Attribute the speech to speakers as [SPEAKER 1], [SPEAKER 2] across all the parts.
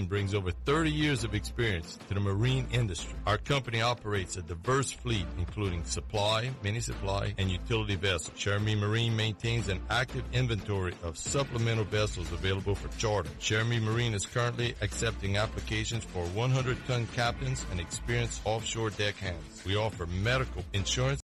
[SPEAKER 1] Marine brings over 30 years of experience to the marine industry. Our company operates a diverse fleet, including supply, mini supply, and utility vessels. Cherami Marine maintains an active inventory of supplemental vessels available for charter. Cherami Marine is currently accepting applications for 100-ton captains and experienced offshore deckhands. We offer medical insurance.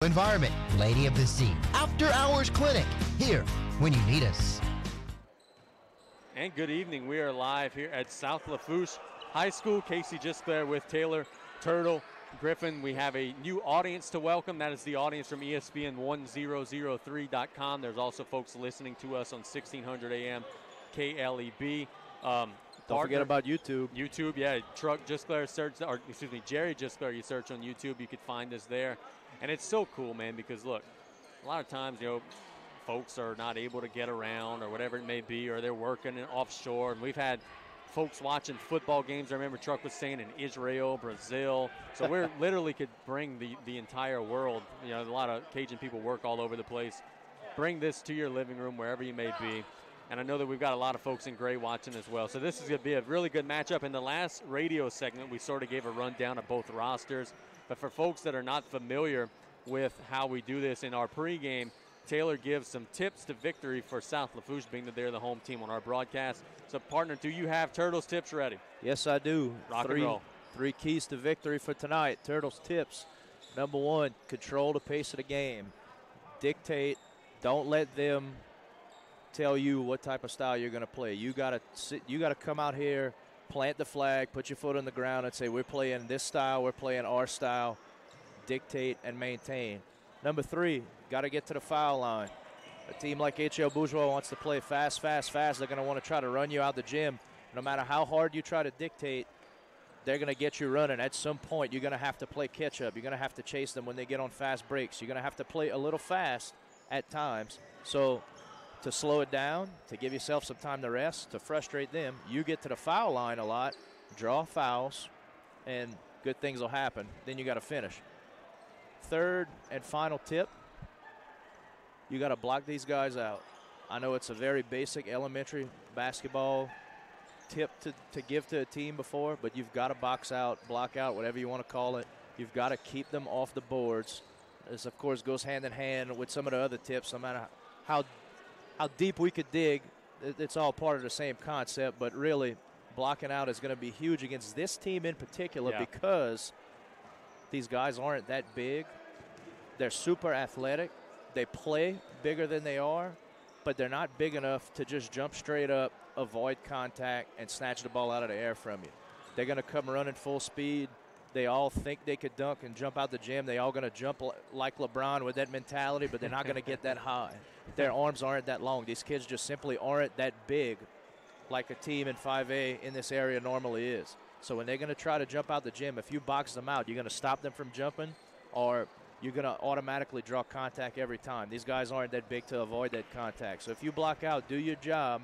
[SPEAKER 2] Environment, Lady of the Sea, After Hours Clinic, here when you need us.
[SPEAKER 3] And good evening. We are live here at South Lafourche High School. Casey just there with Taylor, Turtle, Griffin. We have a new audience to welcome. That is the audience from ESPN1003.com. There's also folks listening to us on 1600 AM KLEB.
[SPEAKER 4] Don't forget about YouTube.
[SPEAKER 3] YouTube, yeah. Jerry Gisclair, you search on YouTube, you could find us there. And it's so cool, man, because, look, a lot of times, folks are not able to get around or whatever it may be, or they're working offshore. And we've had folks watching football games. I remember Truck was saying in Israel, Brazil. So we literally could bring the entire world. A lot of Cajun people work all over the place. Bring this to your living room, wherever you may be. And I know that we've got a lot of folks in gray watching as well. So this is going to be a really good matchup. In the last radio segment, we sort of gave a rundown of both rosters. But for folks that are not familiar with how we do this in our pregame, Taylor gives some tips to victory for South Lafourche, being that they're the home team on our broadcast. So, partner, do you have Turtles tips ready?
[SPEAKER 4] Yes, I do.
[SPEAKER 3] Rock and roll.
[SPEAKER 4] Three keys to victory for tonight. Turtles tips. Number one, control the pace of the game. Dictate. Don't let them tell you what type of style you're going to play. You got to come out here, plant the flag, put your foot on the ground, and say, we're playing this style, we're playing our style. Dictate and maintain. Number three, got to get to the foul line. A team like HL Bourgeois wants to play fast. They're going to want to try to run you out the gym. No matter how hard you try to dictate, they're going to get you running. At some point, you're going to have to play catch-up. You're going to have to chase them when they get on fast breaks. You're going to have to play a little fast at times. So to slow it down, to give yourself some time to rest, to frustrate them, you get to the foul line a lot, draw fouls, and good things will happen. Then you got to finish. Third and final tip, you got to block these guys out. I know it's a very basic elementary basketball tip to give to a team before, but you've got to box out, block out, whatever you want to call it. You've got to keep them off the boards. This, of course, goes hand in hand with some of the other tips. No matter how deep we could dig, it's all part of the same concept, but really blocking out is going to be huge against this team in particular because these guys aren't that big. They're super athletic. They play bigger than they are, but they're not big enough to just jump straight up, avoid contact, and snatch the ball out of the air from you. They're going to come running full speed. They all think they could dunk and jump out the gym. They all going to jump like LeBron with that mentality, but they're not going to get that high. Their arms aren't that long. These kids just simply aren't that big like a team in 5A in this area normally is. So when they're going to try to jump out the gym, if you box them out, you're going to stop them from jumping, or you're going to automatically draw contact every time. These guys aren't that big to avoid that contact. So if you block out, do your job.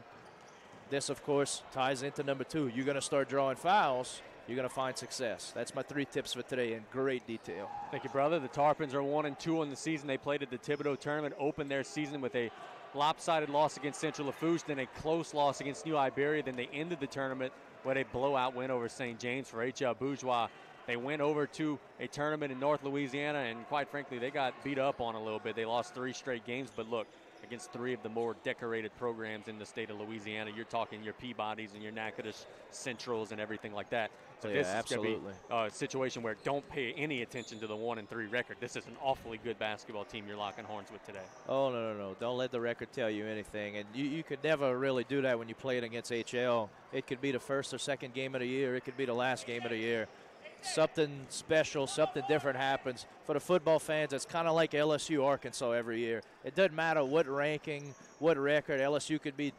[SPEAKER 4] This, of course, ties into number two. You're going to start drawing fouls. You're going to find success. That's my three tips for today in great detail.
[SPEAKER 3] Thank you, brother. The Tarpons are 1-2 on the season. They played at the Thibodeau tournament, opened their season with a lopsided loss against Central Lafourche, then a close loss against New Iberia. Then they ended the tournament with a blowout win over St. James for HL Bourgeois. They went over to a tournament in North Louisiana, and quite frankly, they got beat up on a little bit. They lost 3 straight games, but look, against 3 of the more decorated programs in the state of Louisiana. You're talking your Peabodys and your Natchitoches Centrals and everything like that. So this is going to be a situation where don't pay any attention to the 1-3 record. This is an awfully good basketball team you're locking horns with today.
[SPEAKER 4] Oh, no. Don't let the record tell you anything. And you could never really do that when you play it against HL. It could be the first or second game of the year. It could be the last game of the year. something special, something different happens. For the football fans, it's kind of like LSU Arkansas every year. It doesn't matter what ranking, what record. LSU could be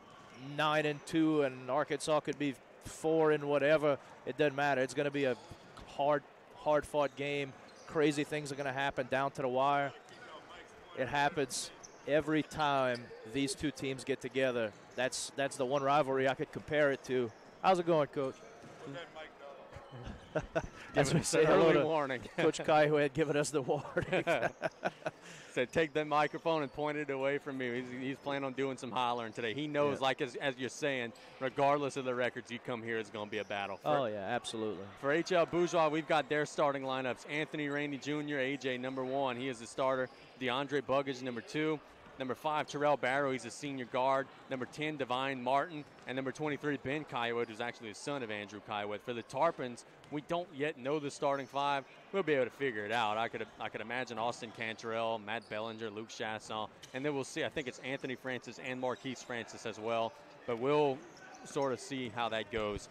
[SPEAKER 4] 9-2 and Arkansas could be 4 and whatever. It doesn't matter. It's going to be a hard-fought game. Crazy things are going to happen down to the wire. It happens every time these two teams get together. That's the one rivalry I could compare it to. How's it going, Coach? That's what say hello to
[SPEAKER 3] warning.
[SPEAKER 4] Coach Kai, who had given us the warning.
[SPEAKER 3] Said take the microphone and point it away from me. He's planning on doing some hollering today. He knows, like as you're saying, regardless of the records, you come here, it's going to be a battle.
[SPEAKER 4] Oh, yeah, absolutely.
[SPEAKER 3] For HL Bourgeois, we've got their starting lineups. Anthony Rainey Jr., AJ, number 1. He is the starter. DeAndre Buggage, number 2. Number 5, Terrell Barrow. He's a senior guard. Number 10, Divine Martin. And number 23, Ben Kiowa, who's actually the son of Andrew Kiowa. For the Tarpons, we don't yet know the starting 5. We'll be able to figure it out. I could imagine Austin Cantrell, Matt Bellinger, Luke Chasson. And then we'll see. I think it's Anthony Francis and Marquise Francis as well. But we'll sort of see how that goes.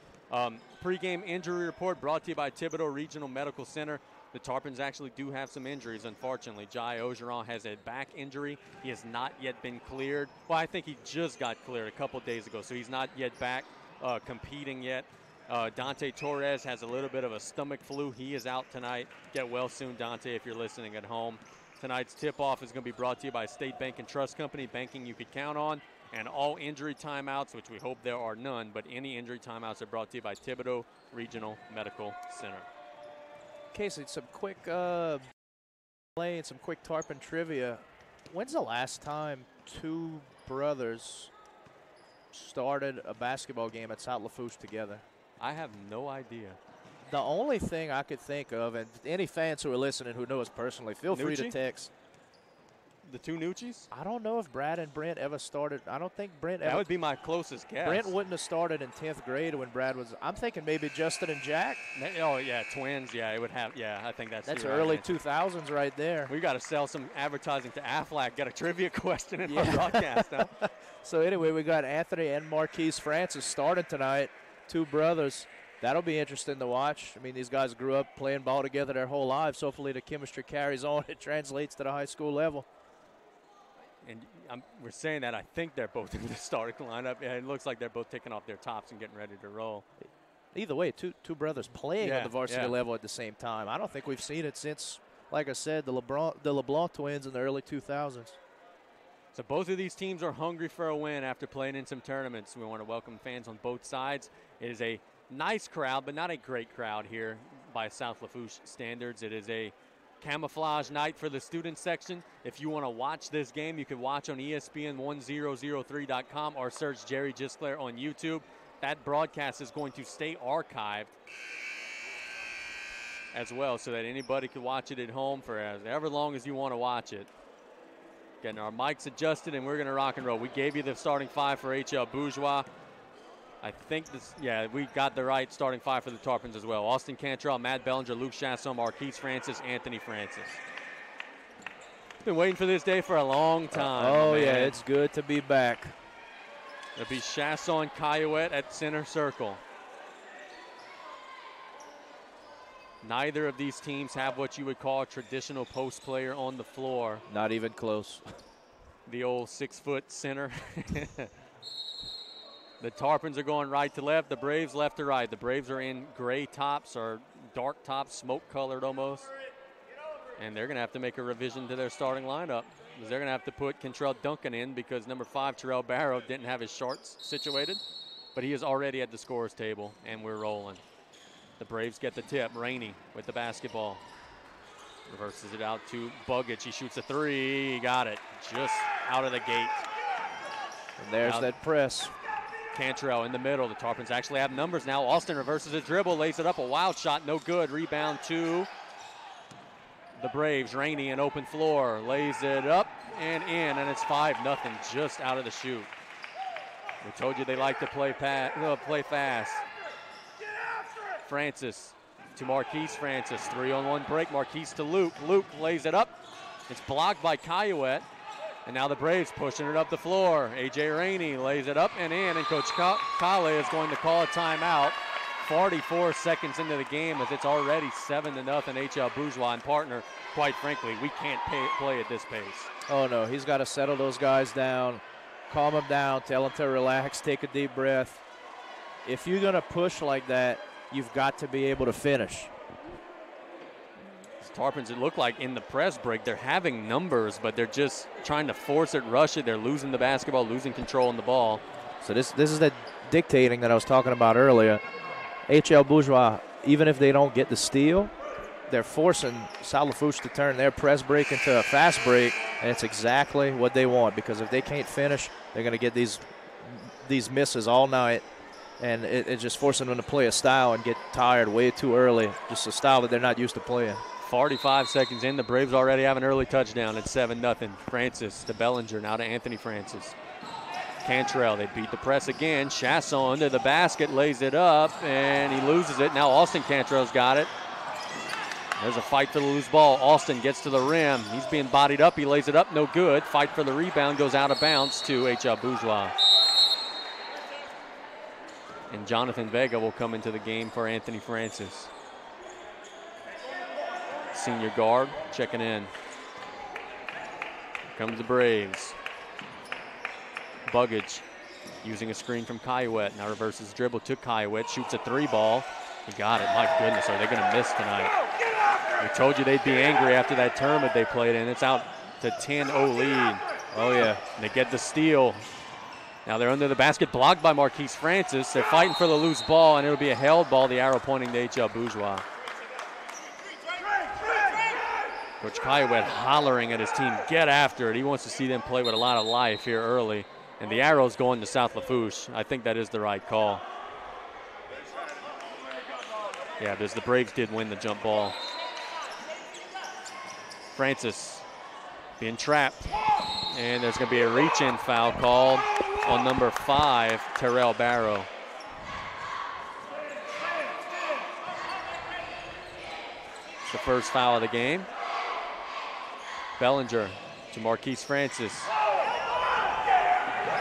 [SPEAKER 3] Pre-game injury report brought to you by Thibodaux Regional Medical Center. The Tarpons actually do have some injuries, unfortunately. Jai Ogeron has a back injury. He has not yet been cleared. Well, I think he just got cleared a couple days ago, so he's not yet back competing yet. Dante Torres has a little bit of a stomach flu. He is out tonight. Get well soon, Dante, if you're listening at home. Tonight's tip-off is going to be brought to you by State Bank and Trust Company, banking you could count on. And all injury timeouts, which we hope there are none, but any injury timeouts are brought to you by Thibodaux Regional Medical Center.
[SPEAKER 4] Casey, some quick play and some quick Tarpon trivia. When's the last time two brothers started a basketball game at South Lafourche together?
[SPEAKER 3] I have no idea.
[SPEAKER 4] The only thing I could think of, and any fans who are listening who know us personally, feel free to text.
[SPEAKER 3] The two Nucci's?
[SPEAKER 4] I don't know if Brad and Brent ever started. I don't think Brent ever.
[SPEAKER 3] That would be my closest guess.
[SPEAKER 4] Brent wouldn't have started in 10th grade when Brad was. I'm thinking maybe Justin and Jack.
[SPEAKER 3] Oh, yeah, twins. Yeah, it would have. Yeah, I think that's
[SPEAKER 4] early 2000s right there.
[SPEAKER 3] We got to sell some advertising to Aflac. Got a trivia question in our broadcast. Huh?
[SPEAKER 4] So anyway, we got Anthony and Marquise Francis starting tonight. Two brothers. That'll be interesting to watch. I mean, these guys grew up playing ball together their whole lives. Hopefully the chemistry carries on. It translates to the high school level.
[SPEAKER 3] And we're saying that I think they're both in the starting lineup. Yeah, it looks like they're both taking off their tops and getting ready to roll.
[SPEAKER 4] Either way, two brothers playing on the varsity level at the same time. I don't think we've seen it since, like I said, the LeBlanc twins in the early 2000s.
[SPEAKER 3] So both of these teams are hungry for a win after playing in some tournaments. We want to welcome fans on both sides. It is a nice crowd, but not a great crowd here by South Lafourche standards. It is a camouflage night for the student section. If you want to watch this game, you can watch on ESPN1003.com or search Jerry Gisclair on YouTube. That broadcast is going to stay archived as well so that anybody can watch it at home for however long as you want to watch it. Getting our mics adjusted, and we're going to rock and roll. We gave you the starting 5 for HL Bourgeois. I think we got the right starting 5 for the Tarpons as well. Austin Cantrell, Matt Bellinger, Luke Chasson, Marquise Francis, Anthony Francis. Been waiting for this day for a long time.
[SPEAKER 4] Yeah, it's good to be back.
[SPEAKER 3] It'll be Chasson Kiowa at center circle. Neither of these teams have what you would call a traditional post player on the floor.
[SPEAKER 4] Not even close.
[SPEAKER 3] The old 6-foot center. The Tarpons are going right to left, the Braves left to right. The Braves are in gray tops or dark tops, smoke-colored almost. And they're going to have to make a revision to their starting lineup. They're going to have to put Kentrell Duncan in because number 5, Terrell Barrow, didn't have his shorts situated. But he is already at the scorer's table, and we're rolling. The Braves get the tip. Rainey with the basketball. Reverses it out to Buggage. He shoots a 3. He got it just out of the gate.
[SPEAKER 4] And there's that press.
[SPEAKER 3] Cantrell in the middle. The Tarpons actually have numbers now. Austin reverses a dribble, lays it up. A wild shot, no good. Rebound to the Braves. Rainey, an open floor, lays it up and in, and it's 5-0 just out of the shoot. We told you they like to play fast. Francis to Marquise Francis. 3-on-1 break. Marquise to Luke. Luke lays it up. It's blocked by Kiowa. And now the Braves pushing it up the floor. A.J. Rainey lays it up and in, and Coach Kale is going to call a timeout. 44 seconds into the game as it's already 7-0 HL Bourgeois. And partner, quite frankly, we can't play at this pace.
[SPEAKER 4] Oh, no, he's got to settle those guys down, calm them down, tell them to relax, take a deep breath. If you're going to push like that, you've got to be able to finish.
[SPEAKER 3] Tarpons, it looked like in the press break, they're having numbers, but they're just trying to force it, rush it. They're losing the basketball, losing control in the ball.
[SPEAKER 4] So this is the dictating that I was talking about earlier. HL Bourgeois, even if they don't get the steal, they're forcing Lafourche to turn their press break into a fast break, and it's exactly what they want, because if they can't finish, they're going to get these misses all night, and it's just forcing them to play a style and get tired way too early, just a style that they're not used to playing.
[SPEAKER 3] 45 seconds in, the Braves already have an early touchdown at 7-0. Francis to Bellinger, now to Anthony Francis. Cantrell, they beat the press again. Chasson under the basket, lays it up, and he loses it. Now Austin Cantrell's got it. There's a fight for the loose ball. Austin gets to the rim. He's being bodied up. He lays it up, no good. Fight for the rebound, goes out of bounds to HL Bourgeois. And Jonathan Vega will come into the game for Anthony Francis. Senior guard checking in. Here comes the Braves. Buggage using a screen from Kaiwet. Now reverses dribble to Kaiwet. Shoots a 3-ball. He got it. My goodness, are they going to miss tonight? We told you they'd be angry after that tournament they played in. It's out to 10-0 lead. Oh, yeah. And they get the steal. Now they're under the basket, blocked by Marquise Francis. They're fighting for the loose ball, and it'll be a held ball, the arrow pointing to HL Bourgeois. Coach Kaiwet hollering at his team, get after it. He wants to see them play with a lot of life here early. And the arrow's going to South Lafourche. I think that is the right call. Yeah, because the Braves did win the jump ball. Francis being trapped. And there's going to be a reach-in foul called on number 5, Terrell Barrow. It's the first foul of the game. Bellinger to Marquise Francis.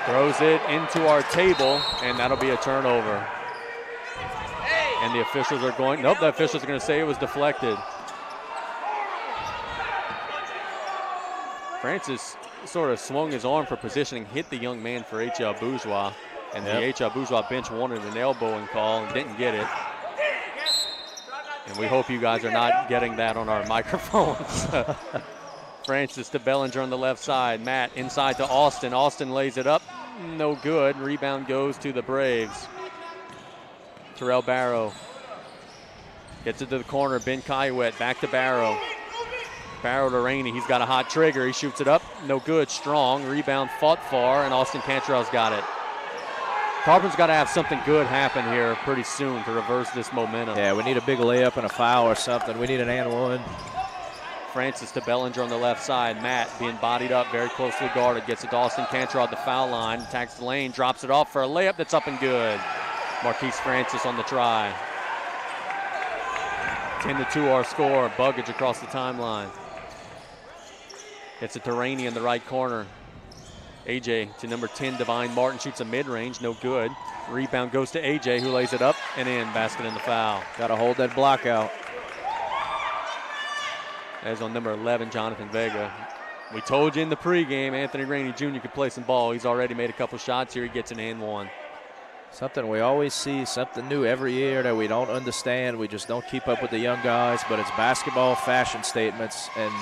[SPEAKER 3] Throws it into our table, and that'll be a turnover. And the officials are going, nope, the officials are going to say it was deflected. Francis sort of swung his arm for positioning, hit the young man for HL Bourgeois, and the HL Bourgeois bench wanted an elbowing call and didn't get it. And we hope you guys are not getting that on our microphones. Francis to Bellinger on the left side. Matt inside to Austin. Austin lays it up. No good. Rebound goes to the Braves. Terrell Barrow gets it to the corner. Ben Kaiwet back to Barrow. Barrow to Rainey. He's got a hot trigger. He shoots it up. No good. Strong. Rebound fought far, and Austin Cantrell's got it. Tarpon's got to have something good happen here pretty soon to reverse this momentum.
[SPEAKER 4] Yeah, we need a big layup and a foul or something. We need an and one.
[SPEAKER 3] Francis to Bellinger on the left side. Matt being bodied up, very closely guarded. Gets it to Austin Cantrell at the foul line. Attacks the lane, drops it off for a layup that's up and good. Marquise Francis on the try. 10-2 our score. Buggage across the timeline. Gets it to Rainey in the right corner. AJ to number 10, Divine Martin, shoots a mid-range, no good. Rebound goes to AJ, who lays it up and in, basket in the foul.
[SPEAKER 4] Got to hold that block out.
[SPEAKER 3] As on number 11, Jonathan Vega. We told you in the pregame, Anthony Rainey Jr. could play some ball. He's already made a couple shots here. He gets an and one.
[SPEAKER 4] Something we always see, something new every year that we don't understand. We just don't keep up with the young guys, but it's basketball fashion statements. And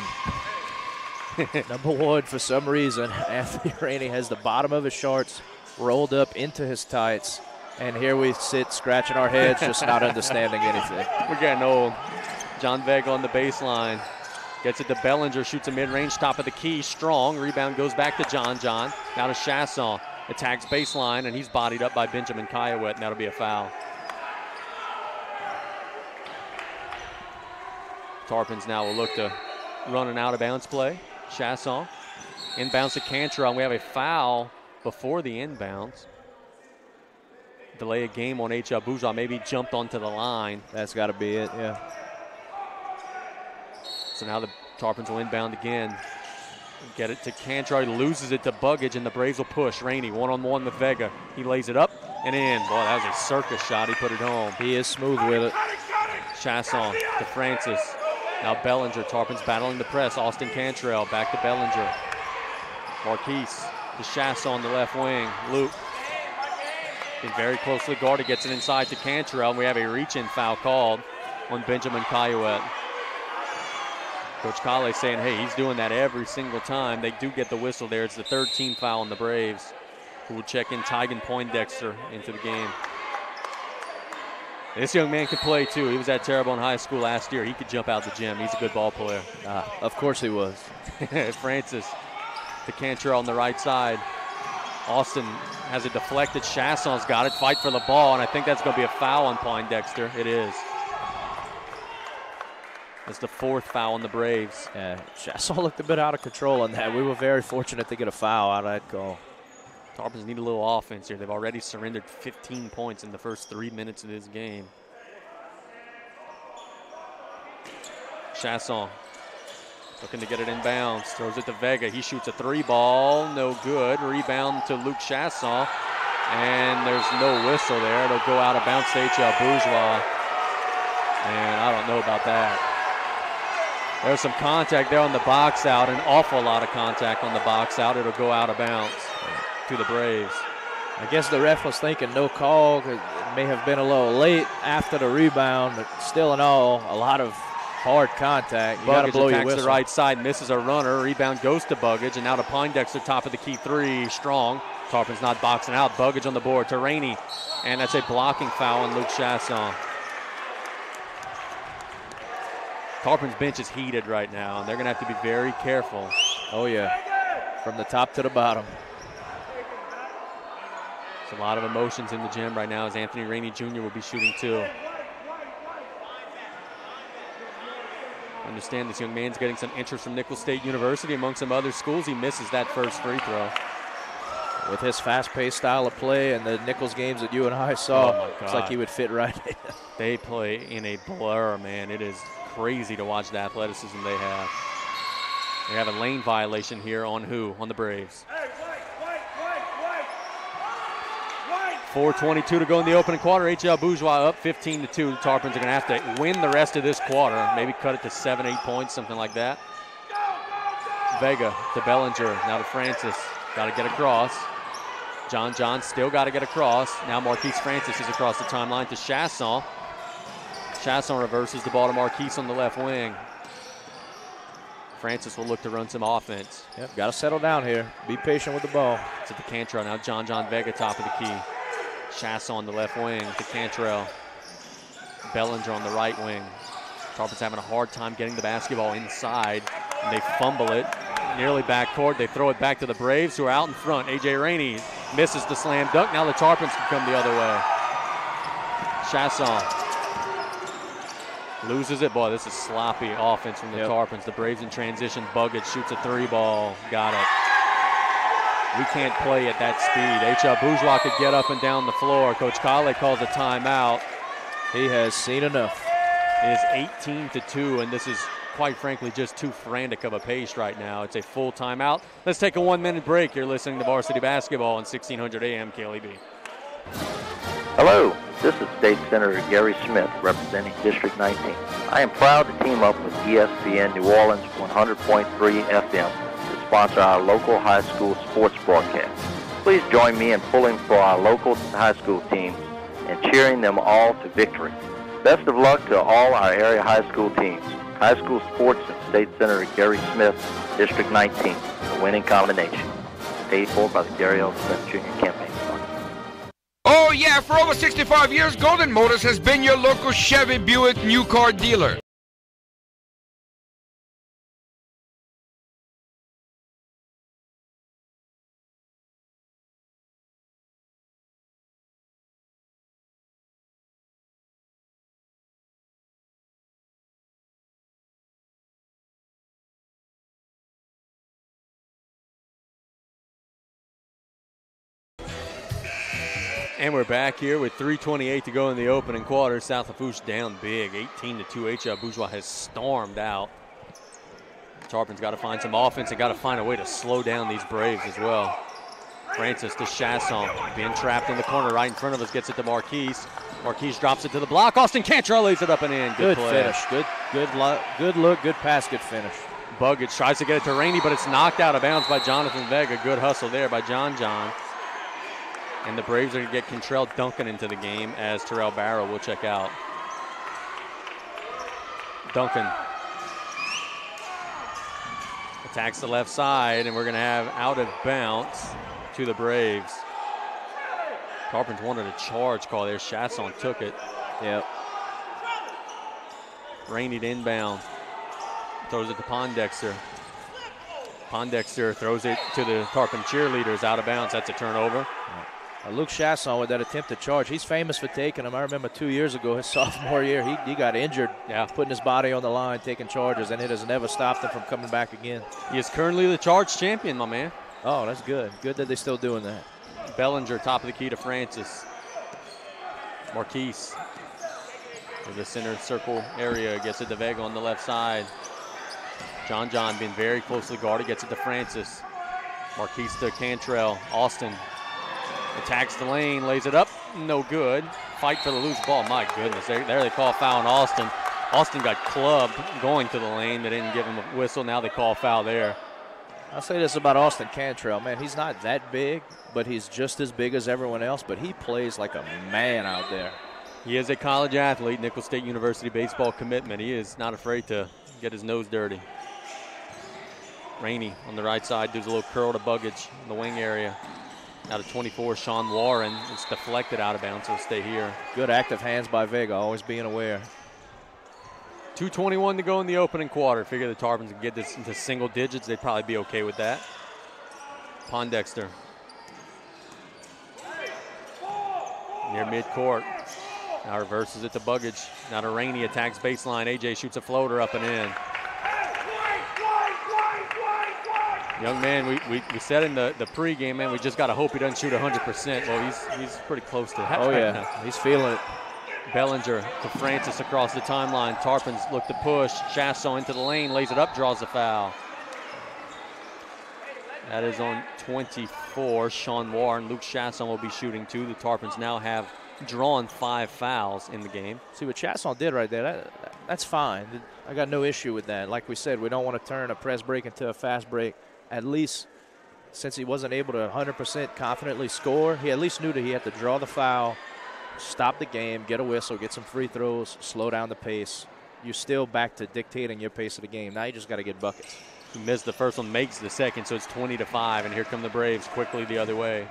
[SPEAKER 4] number one, for some reason, Anthony Rainey has the bottom of his shorts rolled up into his tights. And here we sit scratching our heads, just not understanding anything.
[SPEAKER 3] We're getting old. John Vega on the baseline. Gets it to Bellinger, shoots a mid-range, top of the key, strong. Rebound goes back to John. Now to Chasson. Attacks baseline, and he's bodied up by Benjamin Kaiwet, and that'll be a foul. Tarpons now will look to run an out-of-bounds play. Chasson inbounds to Cantrell, and we have a foul before the inbounds. Delay a game on HL Bourgeois, maybe jumped onto the line.
[SPEAKER 4] That's got to be it, yeah.
[SPEAKER 3] So now the Tarpons will inbound again. Get it to Cantrell. He loses it to Buggage, and the Braves will push. Rainey one-on-one with Vega. He lays it up. and in. Boy, that was a circus shot. He put it home.
[SPEAKER 4] He is smooth with it.
[SPEAKER 3] Chasson to Francis. Now Bellinger. Tarpon's battling the press. Austin Cantrell back to Bellinger. Marquise to Chasson on the left wing. Luke being very closely guarded. Gets it inside to Cantrell. And we have a reach-in foul called on Benjamin Caillouette. Coach Kale saying, hey, he's doing that every single time. They do get the whistle there. It's the third team foul on the Braves, who will check in Tygan Poindexter into the game. This young man can play, too. He was at Terrebonne High School last year. He could jump out the gym. He's a good ball player.
[SPEAKER 4] Of course he was.
[SPEAKER 3] Francis to Cantrell on the right side. Austin has it deflected. Chasson's got it. Fight for the ball, and I think that's going to be a foul on Poindexter. It is. That's the fourth foul on the Braves.
[SPEAKER 4] Yeah, Chasson looked a bit out of control on that. We were very fortunate to get a foul out of that goal.
[SPEAKER 3] Tarpons need a little offense here. They've already surrendered 15 points in the first 3 minutes of this game. Chasson looking to get it in bounds. Throws it to Vega. He shoots a 3-ball. No good. Rebound to Luke Chasson. And there's no whistle there. It'll go out of bounds to H.L. Bourgeois. And I don't know about that. There's some contact there on the box out, an awful lot of contact on the box out. It'll go out of bounds to the Braves.
[SPEAKER 4] I guess the ref was thinking no call. It may have been a little late after the rebound, but still in all, a lot of hard contact. You got to blow your whistle.
[SPEAKER 3] The right side, misses a runner. Rebound goes to Buggage, and now to Poindexter, top of the key three, strong. Tarpon's not boxing out. Buggage on the board to Rainey, and that's a blocking foul on Luke Chasson. Tarpon's bench is heated right now, and they're going to have to be very careful.
[SPEAKER 4] Oh, yeah, from the top to the bottom.
[SPEAKER 3] There's a lot of emotions in the gym right now as Anthony Rainey Jr. will be shooting too. Understand this young man's getting some interest from Nicholls State University among some other schools. He misses that first free throw.
[SPEAKER 4] With his fast-paced style of play and the Nichols games that you and I saw, it's like he would fit right in.
[SPEAKER 3] They play in a blur, man. It is crazy to watch the athleticism they have. They have a lane violation here on who? On the Braves. 4:22 to go in the opening quarter. H.L. Bourgeois up 15-2. The Tarpons are going to have to win the rest of this quarter. Maybe cut it to 7-8 points, something like that. Vega to Bellinger. Now to Francis. Got to get across. John still got to get across. Now Marquise Francis is across the timeline to Chasson. Chasson reverses the ball to Marquise on the left wing. Francis will look to run some offense.
[SPEAKER 4] Yep, got to settle down here. Be patient with the ball.
[SPEAKER 3] To the Cantrell. Now John Vega, top of the key. Chasson on the left wing to Cantrell. Bellinger on the right wing. Tarpon's having a hard time getting the basketball inside, and they fumble it. Nearly backcourt. They throw it back to the Braves, who are out in front. A.J. Rainey misses the slam dunk. Now the Tarpons can come the other way. Chasson loses it. Boy, this is sloppy offense from the Tarpons. The Braves in transition. Buggage shoots a 3-ball. Got it. We can't play at that speed. H.L. Bourgeois could get up and down the floor. Coach Kale calls a timeout.
[SPEAKER 4] He has seen enough.
[SPEAKER 3] It is 18-2, and this is, quite frankly, just too frantic of a pace right now. It's a full timeout. Let's take a 1-minute break. You're listening to Varsity Basketball on 1600 AM KLEB.
[SPEAKER 5] Hello, this is State Senator Gary Smith representing District 19. I am proud to team up with ESPN New Orleans 100.3 FM to sponsor our local high school sports broadcast. Please join me in pulling for our local high school teams and cheering them all to victory. Best of luck to all our area high school teams. High school sports and State Senator Gary Smith, District 19, the winning combination. Paid for by the Gary L. Smith Jr. Campaign Fund.
[SPEAKER 6] Oh yeah, for over 65 years, Golden Motors has been your local Chevy Buick new car dealer.
[SPEAKER 3] And we're back here with 3:28 to go in the opening quarter. South Lafourche down big, 18-2. H.L. Bourgeois has stormed out. Tarpon's got to find some offense and got to find a way to slow down these Braves as well. Francis to Chasson, being trapped in the corner right in front of us, gets it to Marquise. Marquise drops it to the block. Austin Cantrell lays it up and in.
[SPEAKER 4] Good finish. Good look, good pass, good finish.
[SPEAKER 3] Buggage tries to get it to Rainey, but it's knocked out of bounds by Jonathan Vega. Good hustle there by John. And the Braves are going to get Cantrell Duncan into the game as Terrell Barrow will check out. Duncan attacks the left side, and we're going to have out of bounds to the Braves. Tarpons wanted a charge call there. Chasson took it.
[SPEAKER 4] Yep.
[SPEAKER 3] Rainey to inbound. Throws it to Pondexter. Pondexter throws it to the Tarpon cheerleaders out of bounds. That's a turnover.
[SPEAKER 4] Luke Chasson with that attempted charge. He's famous for taking them. I remember 2 years ago, his sophomore year, he got injured putting his body on the line, taking charges, and it has never stopped him from coming back again.
[SPEAKER 3] He is currently the charge champion, my man.
[SPEAKER 4] Oh, that's good. Good that they're still doing that.
[SPEAKER 3] Bellinger, top of the key to Francis. Marquise to the center circle area, gets it to Vega on the left side. John being very closely guarded, gets it to Francis. Marquise to Cantrell. Austin attacks the lane, lays it up, no good. Fight for the loose ball, my goodness. There they call foul on Austin. Austin got clubbed going to the lane. They didn't give him a whistle. Now they call foul there.
[SPEAKER 4] I'll say this about Austin Cantrell. Man, he's not that big, but he's just as big as everyone else, but he plays like a man out there.
[SPEAKER 3] He is a college athlete, Nicholls State University baseball commitment. He is not afraid to get his nose dirty. Rainey on the right side does a little curl to Buggage in the wing area. Out of 24, Sean Warren. It's deflected out of bounds, so it'll stay here.
[SPEAKER 4] Good active hands by Vega, always being aware.
[SPEAKER 3] 2:21 to go in the opening quarter. Figure the Tarpons can get this into single digits. They'd probably be okay with that. Pondexter. Near midcourt. Now reverses it to Buggage. Now to Rainey, attacks baseline. AJ shoots a floater up and in. Young man, we said in the pregame, man, we just got to hope he doesn't shoot 100%. Well, he's pretty close to that.
[SPEAKER 4] Oh, yeah, he's feeling it.
[SPEAKER 3] Bellinger to Francis across the timeline. Tarpons look to push. Chasson into the lane, lays it up, draws the foul. That is on 24. Sean Warren. Luke Chasson will be shooting two. The Tarpons now have drawn 5 fouls in the game.
[SPEAKER 4] See what Chasson did right there, that's fine. I got no issue with that. Like we said, we don't want to turn a press break into a fast break. At least since he wasn't able to 100% confidently score, he at least knew that he had to draw the foul, stop the game, get a whistle, get some free throws, slow down the pace. You're still back to dictating your pace of the game. Now you just got to get buckets.
[SPEAKER 3] He missed the first one, makes the second, so it's 20-5, and here come the Braves quickly the other way.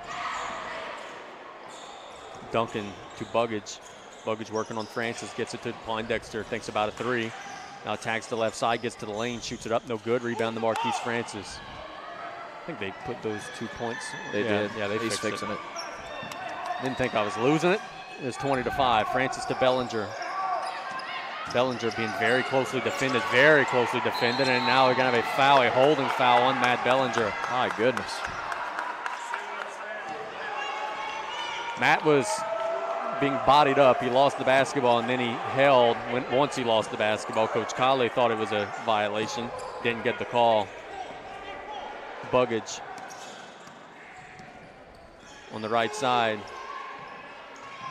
[SPEAKER 3] Duncan to Buggage. Buggage working on Francis, gets it to Pondexter, thinks about a three. Now attacks the left side, gets to the lane, shoots it up, no good. Rebound to Marquise Francis. I think they put those 2 points.
[SPEAKER 4] They did.
[SPEAKER 3] Yeah,
[SPEAKER 4] He's fixing it.
[SPEAKER 3] Didn't think I was losing it. It's 20-5. Francis to Bellinger. Bellinger being very closely defended, and now we're going to have a foul, a holding foul on Matt Bellinger.
[SPEAKER 4] My goodness.
[SPEAKER 3] Matt was being bodied up. He lost the basketball, and then he held. Once he lost the basketball, Coach Kale thought it was a violation. Didn't get the call. Buggage on the right side.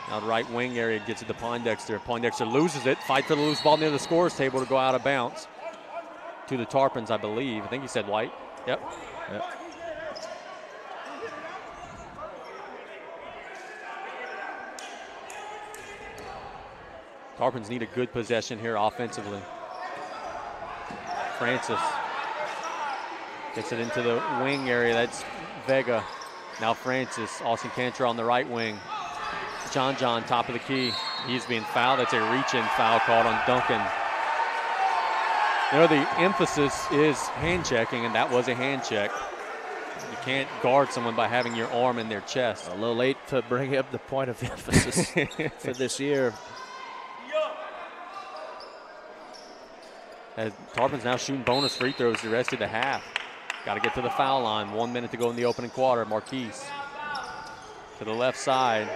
[SPEAKER 3] Now the right wing area gets it to Pondexter. Pondexter loses it. Fight for the loose ball near the scorer's table to go out of bounds. To the Tarpons, I believe. I think he said White. Yep. Tarpons need a good possession here offensively. Francis gets it into the wing area. That's Vega. Now Francis. Austin Cantrell on the right wing. John, top of the key. He's being fouled. That's a reach-in foul called on Duncan. You know, the emphasis is hand checking, and that was a hand check. You can't guard someone by having your arm in their chest.
[SPEAKER 4] A little late to bring up the point of emphasis for this year.
[SPEAKER 3] As Tarpons now shooting bonus free throws the rest of the half. Got to get to the foul line. 1 minute to go in the opening quarter. Marquise to the left side.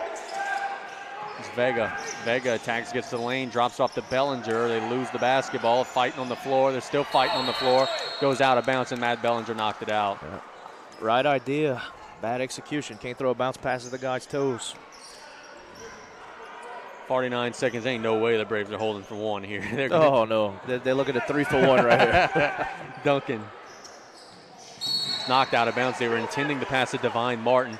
[SPEAKER 3] It's Vega. Vega attacks, gets to the lane, drops off to Bellinger. They lose the basketball. Fighting on the floor. They're still fighting on the floor. Goes out of bounds, and Matt Bellinger knocked it out.
[SPEAKER 4] Right idea. Bad execution. Can't throw a bounce pass at the guy's toes.
[SPEAKER 3] 49 seconds. Ain't no way the Braves are holding for one here.
[SPEAKER 4] Oh, no. They're looking at 3 for 1 right here.
[SPEAKER 3] Duncan. Knocked out of bounds. They were intending to pass to Divine Martin.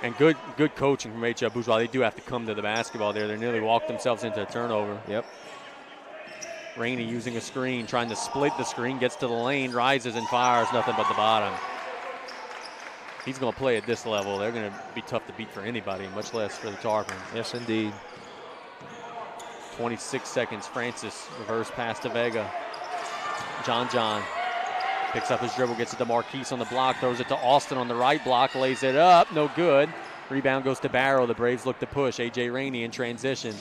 [SPEAKER 3] And good coaching from H.L. Bourgeois. They do have to come to the basketball there. They nearly walked themselves into a turnover.
[SPEAKER 4] Yep.
[SPEAKER 3] Rainey using a screen, trying to split the screen, gets to the lane, rises and fires, nothing but the bottom. He's going to play at this level. They're going to be tough to beat for anybody, much less for the Tarpons.
[SPEAKER 4] Yes, indeed.
[SPEAKER 3] 26 seconds. Francis, reverse pass to Vega. John picks up his dribble, gets it to Marquise on the block, throws it to Austin on the right block, lays it up, no good. Rebound goes to Barrow. The Braves look to push. A.J. Rainey in transition.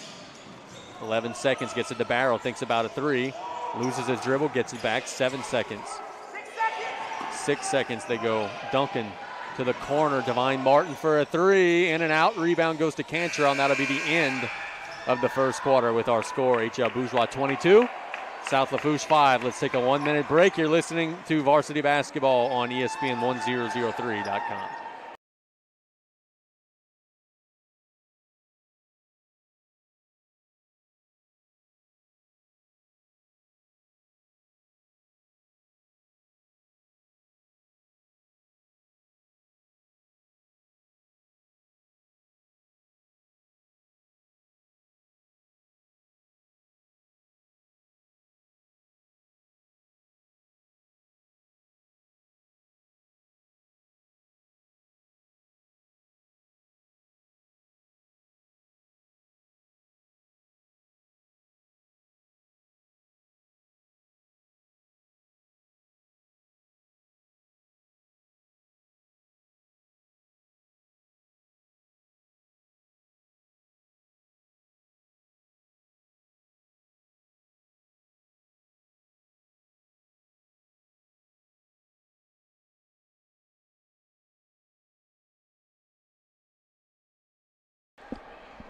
[SPEAKER 3] 11 seconds, gets it to Barrow, thinks about a 3, loses his dribble, gets it back. 7 seconds. 6 seconds they go. Duncan to the corner. Divine Martin for a 3, in and out. Rebound goes to Cantrell, and that'll be the end of the first quarter with our score. H.L. Bourgeois 22, South Lafourche 5. Let's take a 1-minute break. You're listening to Varsity Basketball on ESPN 1003.com.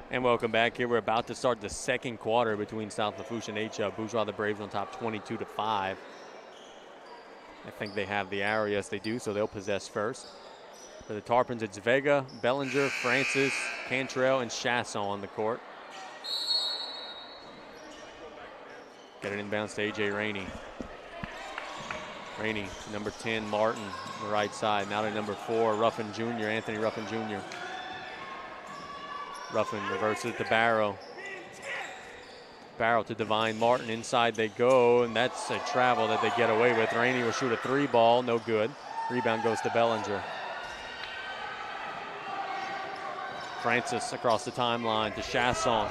[SPEAKER 3] And welcome back here. We're about to start the second quarter between South Lafourche and H.L. Bourgeois. The Braves on top 22-5. I think they have the arrow. Yes, they do, so they'll possess first. For the Tarpons, it's Vega, Bellinger, Francis, Cantrell, and Chasson on the court. Get it inbounds to A.J. Rainey. Rainey, number 10, Martin, on the right side. Now to number 4, Ruffin Jr., Anthony Ruffin Jr. Ruffin reverses it to Barrow. Barrow to Divine Martin. Inside they go, and that's a travel that they get away with. Rainey will shoot a 3 ball, no good. Rebound goes to Bellinger. Francis across the timeline to Chasson.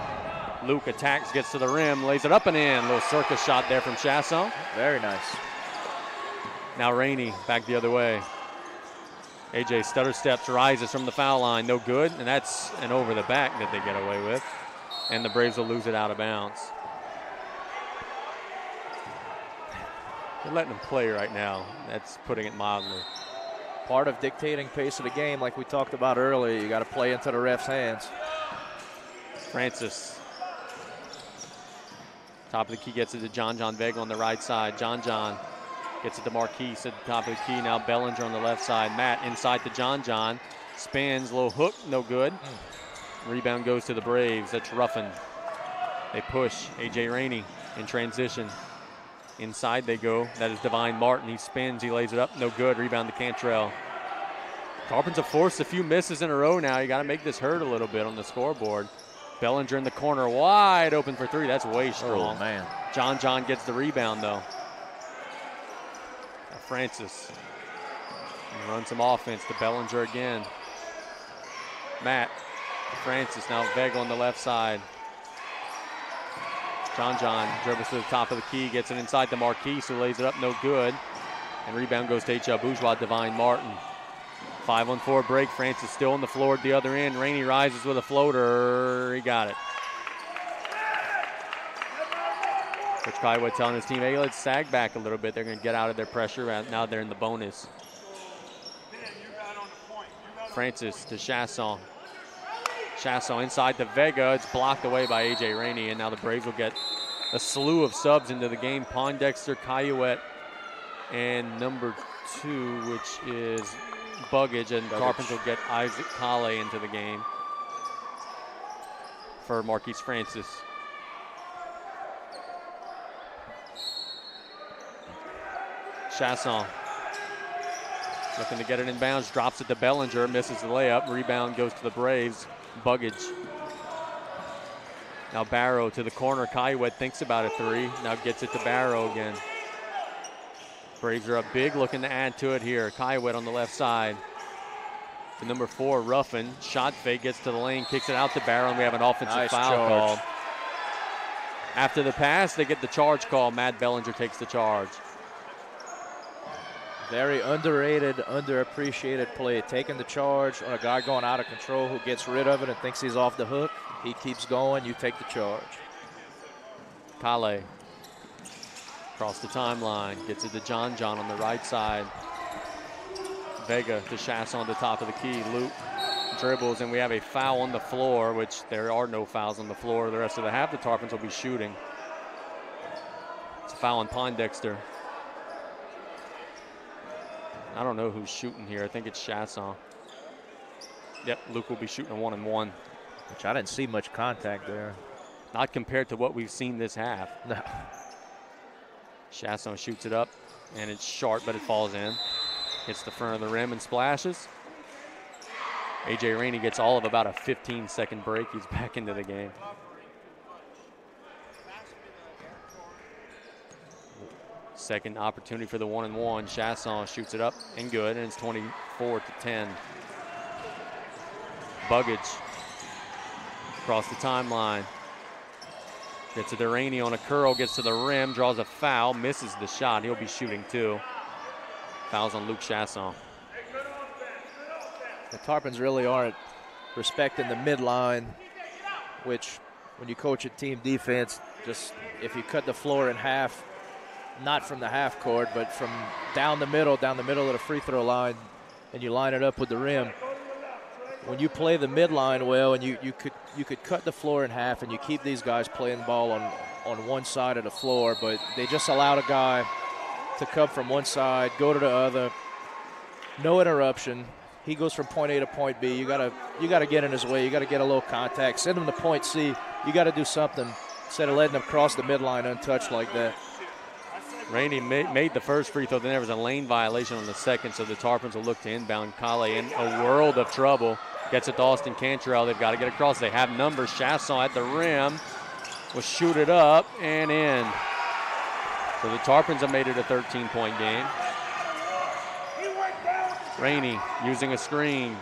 [SPEAKER 3] Luke attacks, gets to the rim, lays it up and in. Little circus shot there from Chasson.
[SPEAKER 4] Very nice.
[SPEAKER 3] Now Rainey back the other way. AJ stutter steps, rises from the foul line, no good, and that's an over the back that they get away with. And the Braves will lose it out of bounds. They're letting them play right now. That's putting it mildly.
[SPEAKER 4] Part of dictating pace of the game, like we talked about earlier, you got to play into the ref's hands.
[SPEAKER 3] Francis. Top of the key gets it to John Vega on the right side. John gets it to Marquise at the top of the key. Now Bellinger on the left side. Matt inside to John. Spins, little hook, no good. Rebound goes to the Braves. That's Ruffin. They push. A.J. Rainey in transition. Inside they go. That is Divine Martin. He spins. He lays it up. No good. Rebound to Cantrell. Tarpons have forced a few misses in a row now. You got to make this hurt a little bit on the scoreboard. Bellinger in the corner. Wide open for 3. That's way strong.
[SPEAKER 4] Oh, man.
[SPEAKER 3] John gets the rebound, though. Francis. And run some offense to Bellinger again. Matt. Francis. Now Vega on the left side. John dribbles to the top of the key, gets it inside to Marquise, who lays it up, no good. And rebound goes to H.L. Bourgeois, Divine Martin. 5-on-4 break. Francis still on the floor at the other end. Rainey rises with a floater. He got it. Coach Kiowa telling his team, hey, let's sag back a little bit. They're going to get out of their pressure. Now they're in the bonus. Francis to Chasson. Chasson inside to Vega. It's blocked away by A.J. Rainey, and now the Braves will get a slew of subs into the game. Pondexter, Caillouette, and number 2, which is Buggage, and Tarpons will get Isaac Kale into the game for Marquise Francis. Chasson looking to get it in bounds, drops it to Bellinger, misses the layup, rebound goes to the Braves. Buggage. Now Barrow to the corner. Kaiwet thinks about a three, now gets it to Barrow again. Braves are up big, looking to add to it here. Kaiwet on the left side. To number 4, Ruffin. Shot fake, gets to the lane, kicks it out to Barrow, and we have an offensive foul called. After the pass, they get the charge call. Matt Bellinger takes the charge.
[SPEAKER 4] Very underrated, underappreciated play. Taking the charge on a guy going out of control who gets rid of it and thinks he's off the hook. He keeps going, you take the charge.
[SPEAKER 3] Kale across the timeline, gets it to John on the right side. Vega to Chasson on the top of the key. Luke dribbles, and we have a foul on the floor, which there are no fouls on the floor the rest of the half. The Tarpons will be shooting. It's a foul on Pondexter. I don't know who's shooting here. I think it's Chasson. Yep, Luke will be shooting a 1-and-1.
[SPEAKER 4] Which I didn't see much contact there.
[SPEAKER 3] Not compared to what we've seen this half.
[SPEAKER 4] No.
[SPEAKER 3] Chasson shoots it up, and it's short, but it falls in. Hits the front of the rim and splashes. A.J. Rainey gets all of about a 15-second break. He's back into the game. Second opportunity for the 1-and-1. Chasson shoots it up and good, and it's 24-10. Buggage across the timeline. Gets it to Rainey on a curl, gets to the rim, draws a foul, misses the shot. He'll be shooting 2. Fouls on Luke Chasson.
[SPEAKER 4] The Tarpons really aren't respecting the midline, which when you coach a team defense, just if you cut the floor in half, not from the half court, but from down the middle of the free throw line, and you line it up with the rim. When you play the midline well, and you could cut the floor in half, and you keep these guys playing ball on one side of the floor, but they just allowed a guy to come from one side, go to the other, no interruption. He goes from point A to point B. You gotta get in his way. You gotta get a little contact. Send him to point C. You gotta do something instead of letting him cross the midline untouched like that.
[SPEAKER 3] Rainey made the first free throw. Then there was a lane violation on the second, so the Tarpons will look to inbound. Kale in a world of trouble. Gets it to Austin Cantrell. They've got to get across. They have numbers. Chasson at the rim will shoot it up and in. So the Tarpons have made it a 13-point game. Rainey using a screen.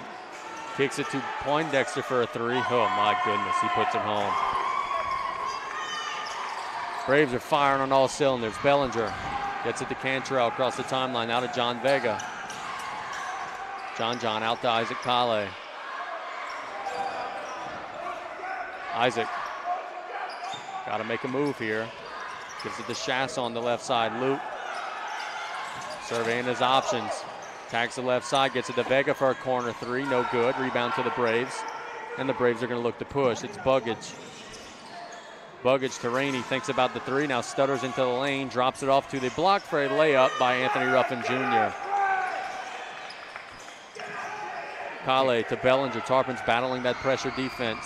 [SPEAKER 3] Kicks it to Poindexter for a 3. Oh, my goodness. He puts it home. Braves are firing on all cylinders. Bellinger gets it to Cantrell across the timeline. Now to John Vega. John out to Isaac Kale. Isaac got to make a move here. Gives it to Chasson on the left side. Luke surveying his options. Tags the left side, gets it to Vega for a corner 3. No good. Rebound to the Braves. And the Braves are going to look to push. It's Buggage. Buggage to Rainey, thinks about the 3, now stutters into the lane, drops it off to the block for a layup by Anthony Ruffin Jr. Kale to Bellinger. Tarpons battling that pressure defense.